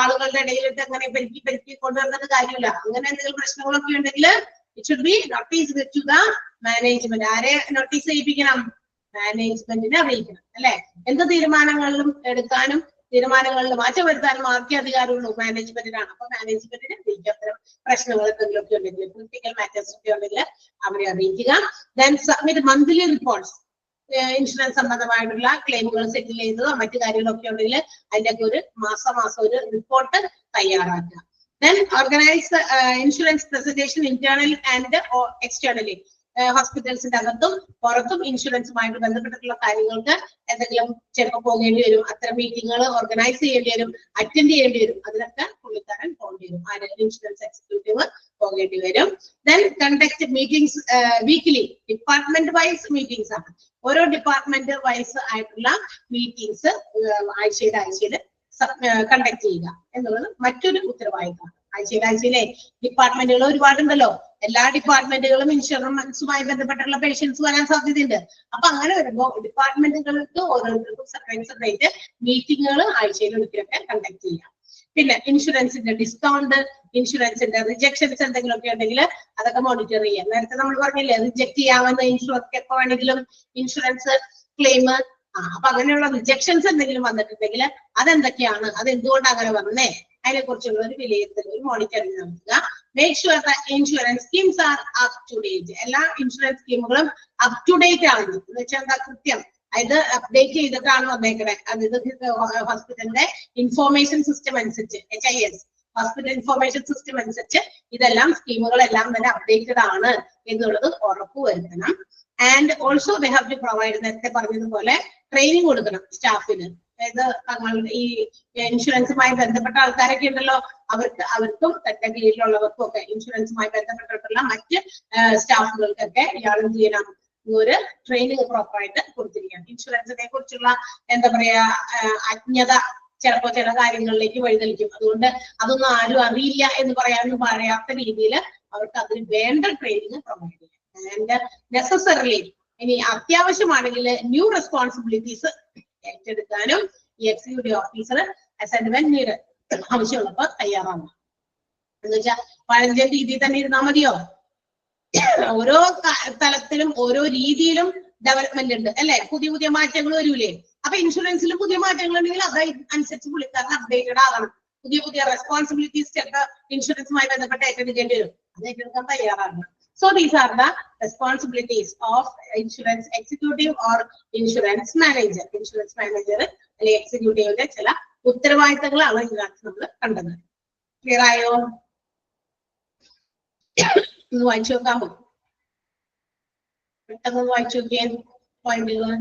ആളുകളുടെ ഇടയിലിട്ട് അങ്ങനെ പെരുക്കി കൊണ്ടുവരുന്നത് കാര്യമില്ല. അങ്ങനെ എന്തെങ്കിലും പ്രശ്നങ്ങളൊക്കെ ഉണ്ടെങ്കിൽ it should be notice to the management. ആരെ നോട്ടീസ് ചെയ്യിപ്പിക്കണം? മാനേജ്മെന്റിനെ അറിയിക്കണം അല്ലെ. എന്ത് തീരുമാനങ്ങളിലും എടുക്കാനും തീരുമാനങ്ങളിൽ മാറ്റം വരുത്താനും ആർക്കെ അധികാരമുള്ളൂ? മാനേജ്മെന്റിനാണ്. അപ്പൊ മാനേജ്മെന്റിനെ അറിയിക്കുക. അത്തരം പ്രശ്നങ്ങൾ എന്തെങ്കിലുമൊക്കെ ഉണ്ടെങ്കിൽ, പൊളിറ്റിക്കൽ മാറ്റേഴ്സ് ഒക്കെ ഉണ്ടെങ്കിൽ അവരെ അറിയിക്കുക. Then submit monthly reports. Insurance സംബന്ധമായിട്ടുള്ള ക്ലെയിമുകൾ സെറ്റിൽ ചെയ്തതോ മറ്റു കാര്യങ്ങളൊക്കെ ഉണ്ടെങ്കിൽ അതിന്റെയൊക്കെ ഒരു മാസം ഒരു റിപ്പോർട്ട് തയ്യാറാക്കുക. Then organise insurance presentation internal and externally. ഹോസ്പിറ്റൽസിന്റെ അകത്തും പുറത്തും ഇൻഷുറൻസുമായിട്ട് ബന്ധപ്പെട്ടിട്ടുള്ള കാര്യങ്ങൾക്ക് എന്തെങ്കിലും ചിലപ്പോൾ പോകേണ്ടി വരും. അത്തരം മീറ്റിങ്ങുകൾ ഓർഗനൈസ് ചെയ്യേണ്ടി വരും, അറ്റൻഡ് ചെയ്യേണ്ടി വരും. അതിനൊക്കെ പുള്ളിക്കാരൻ പോകേണ്ടി വരും. ആരെങ്കിലും ഇൻഷുറൻസ് എക്സിക്യൂട്ടീവ് പോകേണ്ടി വരും. Then conduct meetings weekly, department wise meetings ആണ്. ഓരോ ഡിപ്പാർട്ട്മെന്റ് വൈസ് ആയിട്ടുള്ള മീറ്റിംഗ്സ് ആഴ്ചയിൽ കണ്ടക്ട് ചെയ്യുക എന്നുള്ളത് മറ്റൊരു ഉത്തരവാദിത്തമാണ്. ആഴ്ചയിലെ ഡിപ്പാർട്ട്മെന്റുകൾ ഒരുപാടുണ്ടല്ലോ. എല്ലാ ഡിപ്പാർട്ട്മെന്റുകളും ഇൻഷുറൻസുമായി ബന്ധപ്പെട്ടുള്ള പേഷ്യൻസ് വരാൻ സാധ്യതയുണ്ട്. അപ്പൊ അങ്ങനെ വരുമ്പോൾ ഡിപ്പാർട്ട്മെന്റുകൾക്ക് ഓരോരുത്തർക്കും സെപ്പറേറ്റ് മീറ്റിങ്ങുകൾ ആഴ്ചയിൽ ഒരിക്കലൊക്കെ കണ്ടക്ട് ചെയ്യാം. പിന്നെ ഇൻഷുറൻസിന്റെ ഡിസ്കൗണ്ട്, ഇൻഷുറൻസിന്റെ റിജക്ഷൻസ് എന്തെങ്കിലുമൊക്കെ ഉണ്ടെങ്കിൽ അതൊക്കെ മോണിറ്റർ ചെയ്യാം. നേരത്തെ നമ്മൾ പറഞ്ഞില്ലേ, റിജക്ട് ചെയ്യാവുന്ന ഇൻഷുറൻസ് എപ്പോ വേണമെങ്കിലും ഇൻഷുറൻസ് ക്ലെയിം. അപ്പൊ അങ്ങനെയുള്ള റിജക്ഷൻസ് എന്തെങ്കിലും വന്നിട്ടുണ്ടെങ്കിൽ അതെന്തൊക്കെയാണ്, അത് എന്തുകൊണ്ട് അങ്ങനെ വന്നേ, അതിനെ കുറിച്ചുള്ള ഒരു വിലയിരുത്തൽ, ഒരു മോണിറ്ററിംഗ് നടത്തുക. Make sure that insurance schemes are up to date. എല്ലാ ഇൻഷുറൻസ് സ്കീമുകളും അപ് ടു ഡേറ്റ് ആണ്. എന്ന് വെച്ചാൽ എന്താ, കൃത്യം അത് അപ്ഡേറ്റ് ചെയ്തിട്ടാണ് വന്നേക്കണേ. അതായത് ഹോസ്പിറ്റലിന്റെ ഇൻഫോർമേഷൻ സിസ്റ്റം അനുസരിച്ച്, HIS ഹോസ്പിറ്റൽ ഇൻഫോർമേഷൻ സിസ്റ്റം അനുസരിച്ച് ഇതെല്ലാം സ്കീമുകളെല്ലാം തന്നെ അപ്ഡേറ്റഡ് ആണ് എന്നുള്ളത് ഉറപ്പുവരുത്തണം. And also they have to provide, നേരത്തെ പറഞ്ഞതുപോലെ ട്രെയിനിങ് കൊടുക്കണം സ്റ്റാഫിന്. അതായത് തങ്ങളുടെ ഈ ഇൻഷുറൻസുമായി ബന്ധപ്പെട്ട ആൾക്കാരൊക്കെ ഉണ്ടല്ലോ, അവർക്കും തന്റെ കീഴിലുള്ളവർക്കും ഒക്കെ ഇൻഷുറൻസുമായി ബന്ധപ്പെട്ടിട്ടുള്ള മറ്റ് സ്റ്റാഫുകൾക്കൊക്കെ ഇയാൾ എന്ത് ചെയ്യണം, ഒരു ട്രെയിനിങ് പ്രോപ്പറായിട്ട് കൊടുത്തിരിക്കണം. ഇൻഷുറൻസിനെ കുറിച്ചുള്ള എന്താ പറയാ അജ്ഞത ചിലപ്പോ ചില കാര്യങ്ങളിലേക്ക് വഴിതെളിക്കും. അതുകൊണ്ട് അതൊന്നും ആരും അറിയില്ല എന്ന് പറയാത്ത രീതിയിൽ അവർക്ക് അതിന് വേണ്ട ട്രെയിനിങ് പ്രൊവൈഡ് ചെയ്യാം. ആൻഡ് നെസസറിലി ഇനി അത്യാവശ്യമാണെങ്കിൽ ന്യൂ റെസ്പോൺസിബിലിറ്റീസ് ഏറ്റെടുക്കാനും ഈ എക്സിക്യൂട്ടീവ് ഓഫീസർ ആവശ്യമുള്ളപ്പോ തയ്യാറാണ്. എന്ന് വെച്ചാൽ പഴഞ്ച രീതിയിൽ തന്നെ ഇരുന്നാൽ മതിയോ? ഓരോ തലത്തിലും ഓരോ രീതിയിലും ഡെവലപ്മെന്റ് ഉണ്ട് അല്ലെ, പുതിയ മാറ്റങ്ങൾ വരൂലേ? അപ്പൊ ഇൻഷുറൻസിലും പുതിയ മാറ്റങ്ങൾ ഉണ്ടെങ്കിൽ അതനുസരിച്ച് പുള്ളിക്കാരൻ അപ്ഡേറ്റഡ് ആകണം. പുതിയ റെസ്പോൺസിബിലിറ്റീസ് ചിലപ്പോൾ ഇൻഷുറൻസുമായി ബന്ധപ്പെട്ട് ഏറ്റെടുക്കേണ്ടി വരും. അത് ഏറ്റെടുക്കാൻ തയ്യാറാകണം. So these are the responsibilities of insurance executive or insurance manager. Insurance manager അല്ലെങ്കിൽ എക്സിക്യൂട്ടീവിന്റെ ചില ഉത്തരവാദിത്തങ്ങളാണ് ഇതിനകത്ത് നമ്മൾ കണ്ടത്. ക്ലിയർ ആയോ? ഒന്ന് വായിച്ചു നോക്കാമോ? പെട്ടെന്ന് വായിച്ചു നോക്കിയേ പോയിന്റുകൾ.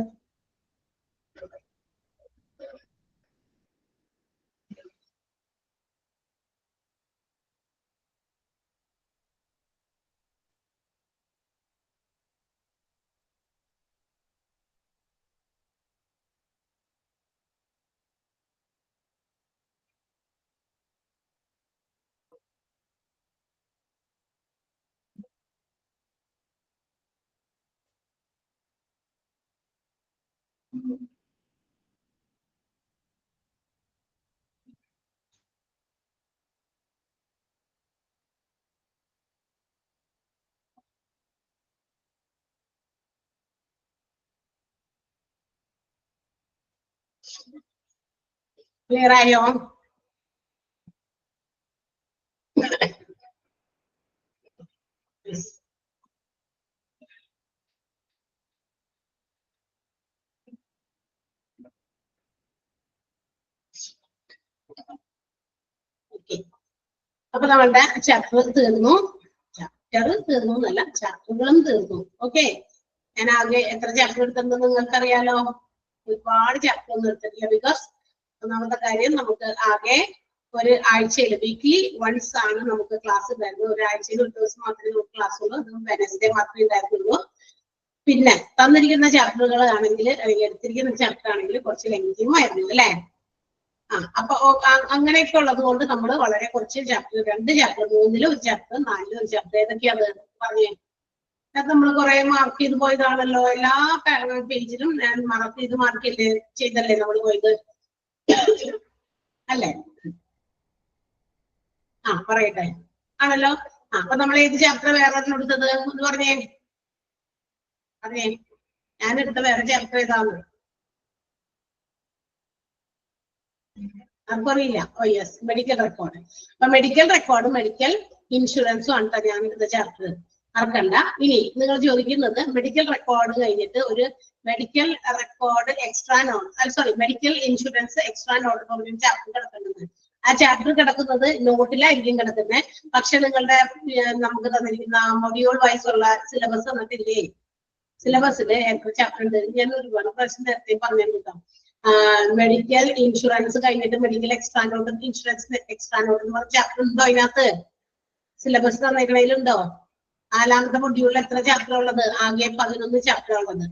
ക്ലിയർ ആയോ? അപ്പൊ നമ്മളുടെ ചാപ്റ്റർ തീർന്നു എന്നല്ല, ചാപ്റ്ററുകളും തീർന്നു. ഓക്കെ, ഞാൻ ആകെ എത്ര ചാപ്റ്റർ എടുത്തെന്ന് നിങ്ങൾക്കറിയാലോ. ഒരുപാട് ചാപ്റ്റർ ഒന്നും എടുത്തിട്ടില്ല. ബിക്കോസ് ഒന്നാമത്തെ കാര്യം, നമുക്ക് ആകെ ഒരു ആഴ്ചയിൽ വീക്ക്ലി വൺസ് ആണ് നമുക്ക് ക്ലാസ് ഉണ്ടായിരുന്നത്. ഒരാഴ്ചയിൽ ഒരു ദിവസം മാത്രമേ നമുക്ക് ക്ലാസ് ഉള്ളൂ. അതും വെനസ്ഡേ മാത്രമേ ഉണ്ടായിരുന്നുള്ളൂ. പിന്നെ തന്നിരിക്കുന്ന ചാപ്റ്ററുകൾ ആണെങ്കിൽ, അല്ലെങ്കിൽ എടുത്തിരിക്കുന്ന ചാപ്റ്റർ ആണെങ്കിൽ കുറച്ച് ലെങ്തിയും ആയിരുന്നു അല്ലെ. അപ്പൊ അങ്ങനെയൊക്കെ ഉള്ളത് കൊണ്ട് നമ്മൾ വളരെ കുറച്ച് ചാപ്റ്റർ, 2 ചാപ്റ്റർ, 3-ലും ഒരു ചാപ്റ്റർ, 4-ലും ഒരു ചാപ്റ്റർ, ഏതൊക്കെയാണ് പറഞ്ഞേ? അത് നമ്മൾ കുറെ മാർക്ക് ചെയ്ത് പോയതാണല്ലോ. എല്ലാ പേജിലും ഞാൻ മാർക്ക് ചെയ്തല്ലേ നമ്മൾ പോയത് അല്ലേ? പറയട്ടെ, ആണല്ലോ. അപ്പൊ നമ്മൾ ഏത് ചാപ്റ്റർ വേറെ എടുത്തത് എന്ന് പറഞ്ഞേ? ഞാൻ എടുത്ത വേറെ ചാപ്റ്റർ ഏതാണ്? അറിയില്ല. Yes, medical record. അപ്പൊ മെഡിക്കൽ റെക്കോർഡും മെഡിക്കൽ ഇൻഷുറൻസും ആണ് ഞാൻ എടുത്ത ചാപ്റ്റർ. മറക്കണ്ട. ഇനി നിങ്ങൾ ചോദിക്കുന്നത് മെഡിക്കൽ റെക്കോർഡ് കഴിഞ്ഞിട്ട് ഒരു medical record extra medical insurance extra note പറഞ്ഞ ചാപ്റ്റർ കിടക്കുന്നത്. ആ ചാപ്റ്റർ കിടക്കുന്നത് നോട്ടിലായിരിക്കും കിടക്കുന്നത്. പക്ഷെ നിങ്ങളുടെ നമുക്ക് തന്നിരിക്കുന്ന മൊഡ്യൂൾ വൈസ് ഉള്ള സിലബസ് തന്നിട്ടില്ലേ? സിലബസില് എത്ര ചാപ്റ്റർ ഉണ്ട്? ഞാൻ ഒരുപാട് പ്രശ്നം നേരത്തെ പറഞ്ഞിട്ടുണ്ടാവും. മെഡിക്കൽ ഇൻഷുറൻസ് കഴിഞ്ഞിട്ട് medical extra note, insurance extra note എന്ന് പറഞ്ഞ ചാപ്റ്റർ ഉണ്ടോ അതിനകത്ത്? സിലബസ് തന്നേക്കണേലുണ്ടോ? 4ാമത്തെ മൊഡ്യൂളിൽ എത്ര ചാപ്റ്റർ ഉള്ളത്? ആകെ 11 ചാപ്റ്റർ ഉള്ളത്.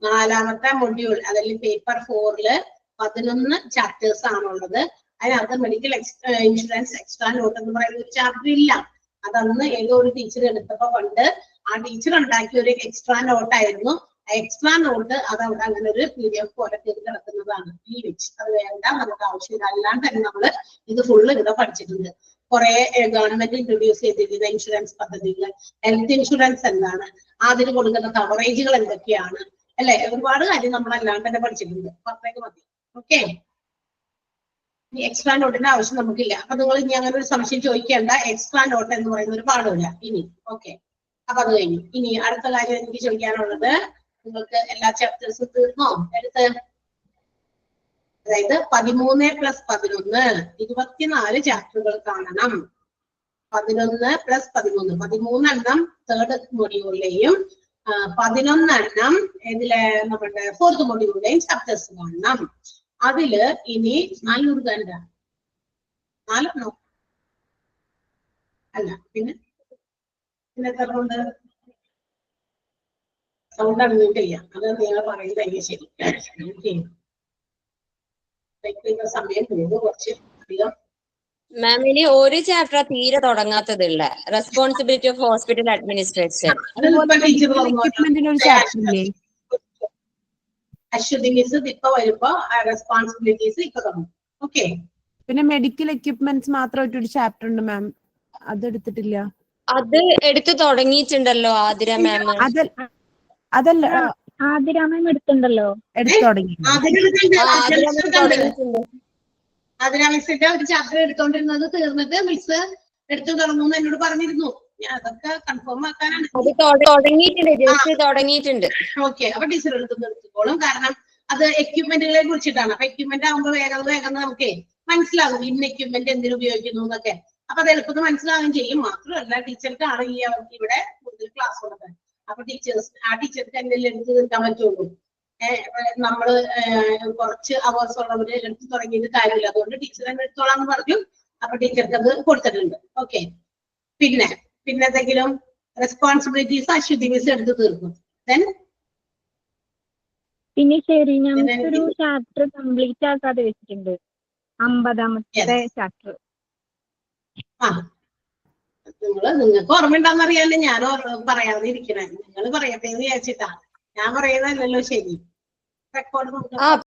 4ാമത്തെ മൊഡ്യൂൾ അതിൽ പേപ്പർ 4-ല് 11 ചാപ്റ്റേഴ്സ് ആണുള്ളത്. അതിനകത്ത് മെഡിക്കൽ ഇൻഷുറൻസ് എക്സ്ട്രാ നോട്ട് എന്ന് പറയുന്ന ഒരു ചാപ്റ്റർ ഇല്ല. അതന്ന് ഏതോ ഒരു ടീച്ചർ എടുത്തപ്പോ പണ്ട് ആ ടീച്ചർ ഉണ്ടാക്കിയ ഒരു എക്സ്ട്രാ നോട്ടായിരുന്നു. എക്സ്ട്രാ നോട്ട് അത് അവിടെ അങ്ങനെ ഒരു PDF പോലെ ചെയ്ത് കിടക്കുന്നതാണ്. ഈ വെച്ച് അത് വേണ്ട, നമുക്ക് ആവശ്യമില്ല. അല്ലാണ്ട് തന്നെ നമ്മള് ഇത് ഫുള്ള് ഇവിടെ പഠിച്ചിട്ടുണ്ട്. കുറെ ഗവൺമെന്റ് ഇൻട്രൊഡ്യൂസ് ചെയ്തിരിക്കുന്ന ഇൻഷുറൻസ് പദ്ധതികൾ, ഹെൽത്ത് ഇൻഷുറൻസ് എന്താണ്, അതിന് കൊടുക്കുന്ന കവറേജുകൾ എന്തൊക്കെയാണ്, അല്ലെ? ഒരുപാട് കാര്യം നമ്മൾ അല്ലാണ്ട് തന്നെ പഠിച്ചിട്ടുണ്ട്. പുറത്തേക്ക് മതി. ഓക്കെ, എക്സ്ട്രാ നോട്ടിന്റെ ആവശ്യം നമുക്കില്ല. അപ്പൊ നിങ്ങൾ ഇനി അങ്ങനെ ഒരു സംശയം ചോദിക്കേണ്ട. എക്സ്ട്രാ നോട്ട് എന്ന് പറയുന്ന ഒരു പാടില്ല ഇനി. ഓക്കെ, അപ്പൊ അത് കഴിഞ്ഞു. ഇനി അടുത്ത കാര്യം എനിക്ക് ചോദിക്കാനുള്ളത്, നിങ്ങൾക്ക് എല്ലാ ചാപ്റ്റേഴ്സും തീർന്നോ? എടുത്ത് അതായത് 13 + 11 24 ചാപ്റ്ററുകൾ കാണണം. 11 + 13 13 എണ്ണം 3rd മൊഡ്യൂളിലെയും 11 എണ്ണം ഇതിലെ നമ്മുടെ 4th മൊഡ്യൂളിലെയും ചാപ്റ്റേഴ്സ് കാണണം. അതില് ഇനി 400 കണ്ട 4 അല്ല, പിന്നെ എത്ര ഉണ്ട്? സൗണ്ട് അൺമ്യൂട്ട് ചെയ്യാം. അത് നിങ്ങൾ പറയുന്നതായിരിക്കും ശരി. സമയം പോകുന്നു കുറച്ച് അധികം. മാം, ഇനി ഒരു ചാപ്റ്റർ തീരെ തുടങ്ങാത്തതുള്ള responsibility of hospital administration. Aswathi miss ഇപ്പൊ വരുമ്പോ റെസ്പോൺസിബിലിറ്റീസ് ഇപ്പൊ തുടങ്ങും. ഓക്കെ, പിന്നെ മെഡിക്കൽ എക്യുപ്മെന്റ്സ് മാത്രമായിട്ട് ഒരു ചാപ്റ്റർ ഉണ്ട് മാം, അത് എടുത്തിട്ടില്ല. അത് എടുത്തു തുടങ്ങിയിട്ടുണ്ടല്ലോ ആതിര മാം. അതല്ല ആതിര മാം എടുത്തിട്ടുണ്ടല്ലോ. എടുത്തു തുടങ്ങി. അതിനാ മിസ്സിന്റെ ഒരു ചാപ്റ്റർ എടുത്തോണ്ടിരുന്നത് തീർന്നിട്ട് മിസ് എടുത്തു തുടങ്ങുമെന്ന് എന്നോട് പറഞ്ഞിരുന്നു. ഞാൻ അതൊക്കെ കൺഫേം ആക്കാനാണ്. തുടങ്ങിയിട്ടുണ്ട്. ഓക്കെ, അപ്പൊ ടീച്ചർ എടുത്തോളും. കാരണം അത് എക്യുപ്മെന്റുകളെ കുറിച്ചിട്ടാണ്. അപ്പൊ എക്യുപ്മെന്റ് ആകുമ്പോൾ വേഗം നമുക്ക് മനസ്സിലാകും ഇന്ന എക്യുപ്മെന്റ് എന്തിനു ഉപയോഗിക്കുന്നു എന്നൊക്കെ. അപ്പൊ അത് എളുപ്പത്തിൽ മനസ്സിലാവുകയും ചെയ്യും. മാത്രമല്ല ടീച്ചർക്കാണ് ഈ അവർക്ക് ഇവിടെ കൂടുതൽ ക്ലാസ് കൊടുക്കുന്നത്. അപ്പൊ ആ ടീച്ചർക്ക് എന്തെങ്കിലും എടുത്ത് തീർക്കാൻ പറ്റുള്ളൂ. നമ്മള് കുറച്ച് അവേഴ്സ് ഉള്ളവര് എടുത്ത് തുടങ്ങിയത് കാര്യമില്ല. അതുകൊണ്ട് ടീച്ചർ തന്നെ എടുത്തോളാന്ന് പറഞ്ഞു. അപ്പൊ ടീച്ചർക്ക് അത് കൊടുത്തിട്ടുണ്ട്. ഓക്കെ, പിന്നെ എന്തെങ്കിലും റെസ്പോൺസിബിലിറ്റീസ് അശ്വതി മിസ് എടുത്ത് തീർക്കും. പിന്നെ ശരി, ഞങ്ങൾക്കൊരു ചാപ്റ്റർ കംപ്ലീറ്റ് ആക്കാതെ വെച്ചിട്ടുണ്ട്. 50ാമത്തെ ചാപ്റ്റർ. നിങ്ങൾക്ക് ഓർമ്മയുണ്ടാന്ന് അറിയാല്ലേ ഞാൻ പറയാതെ ഇരിക്കണേ. നിങ്ങൾ പറയട്ടെ എന്ന് വിചാരിച്ചിട്ടാ. ഞാൻ പറയുന്നതല്ലല്ലോ ശരി. റെക്കോർഡ്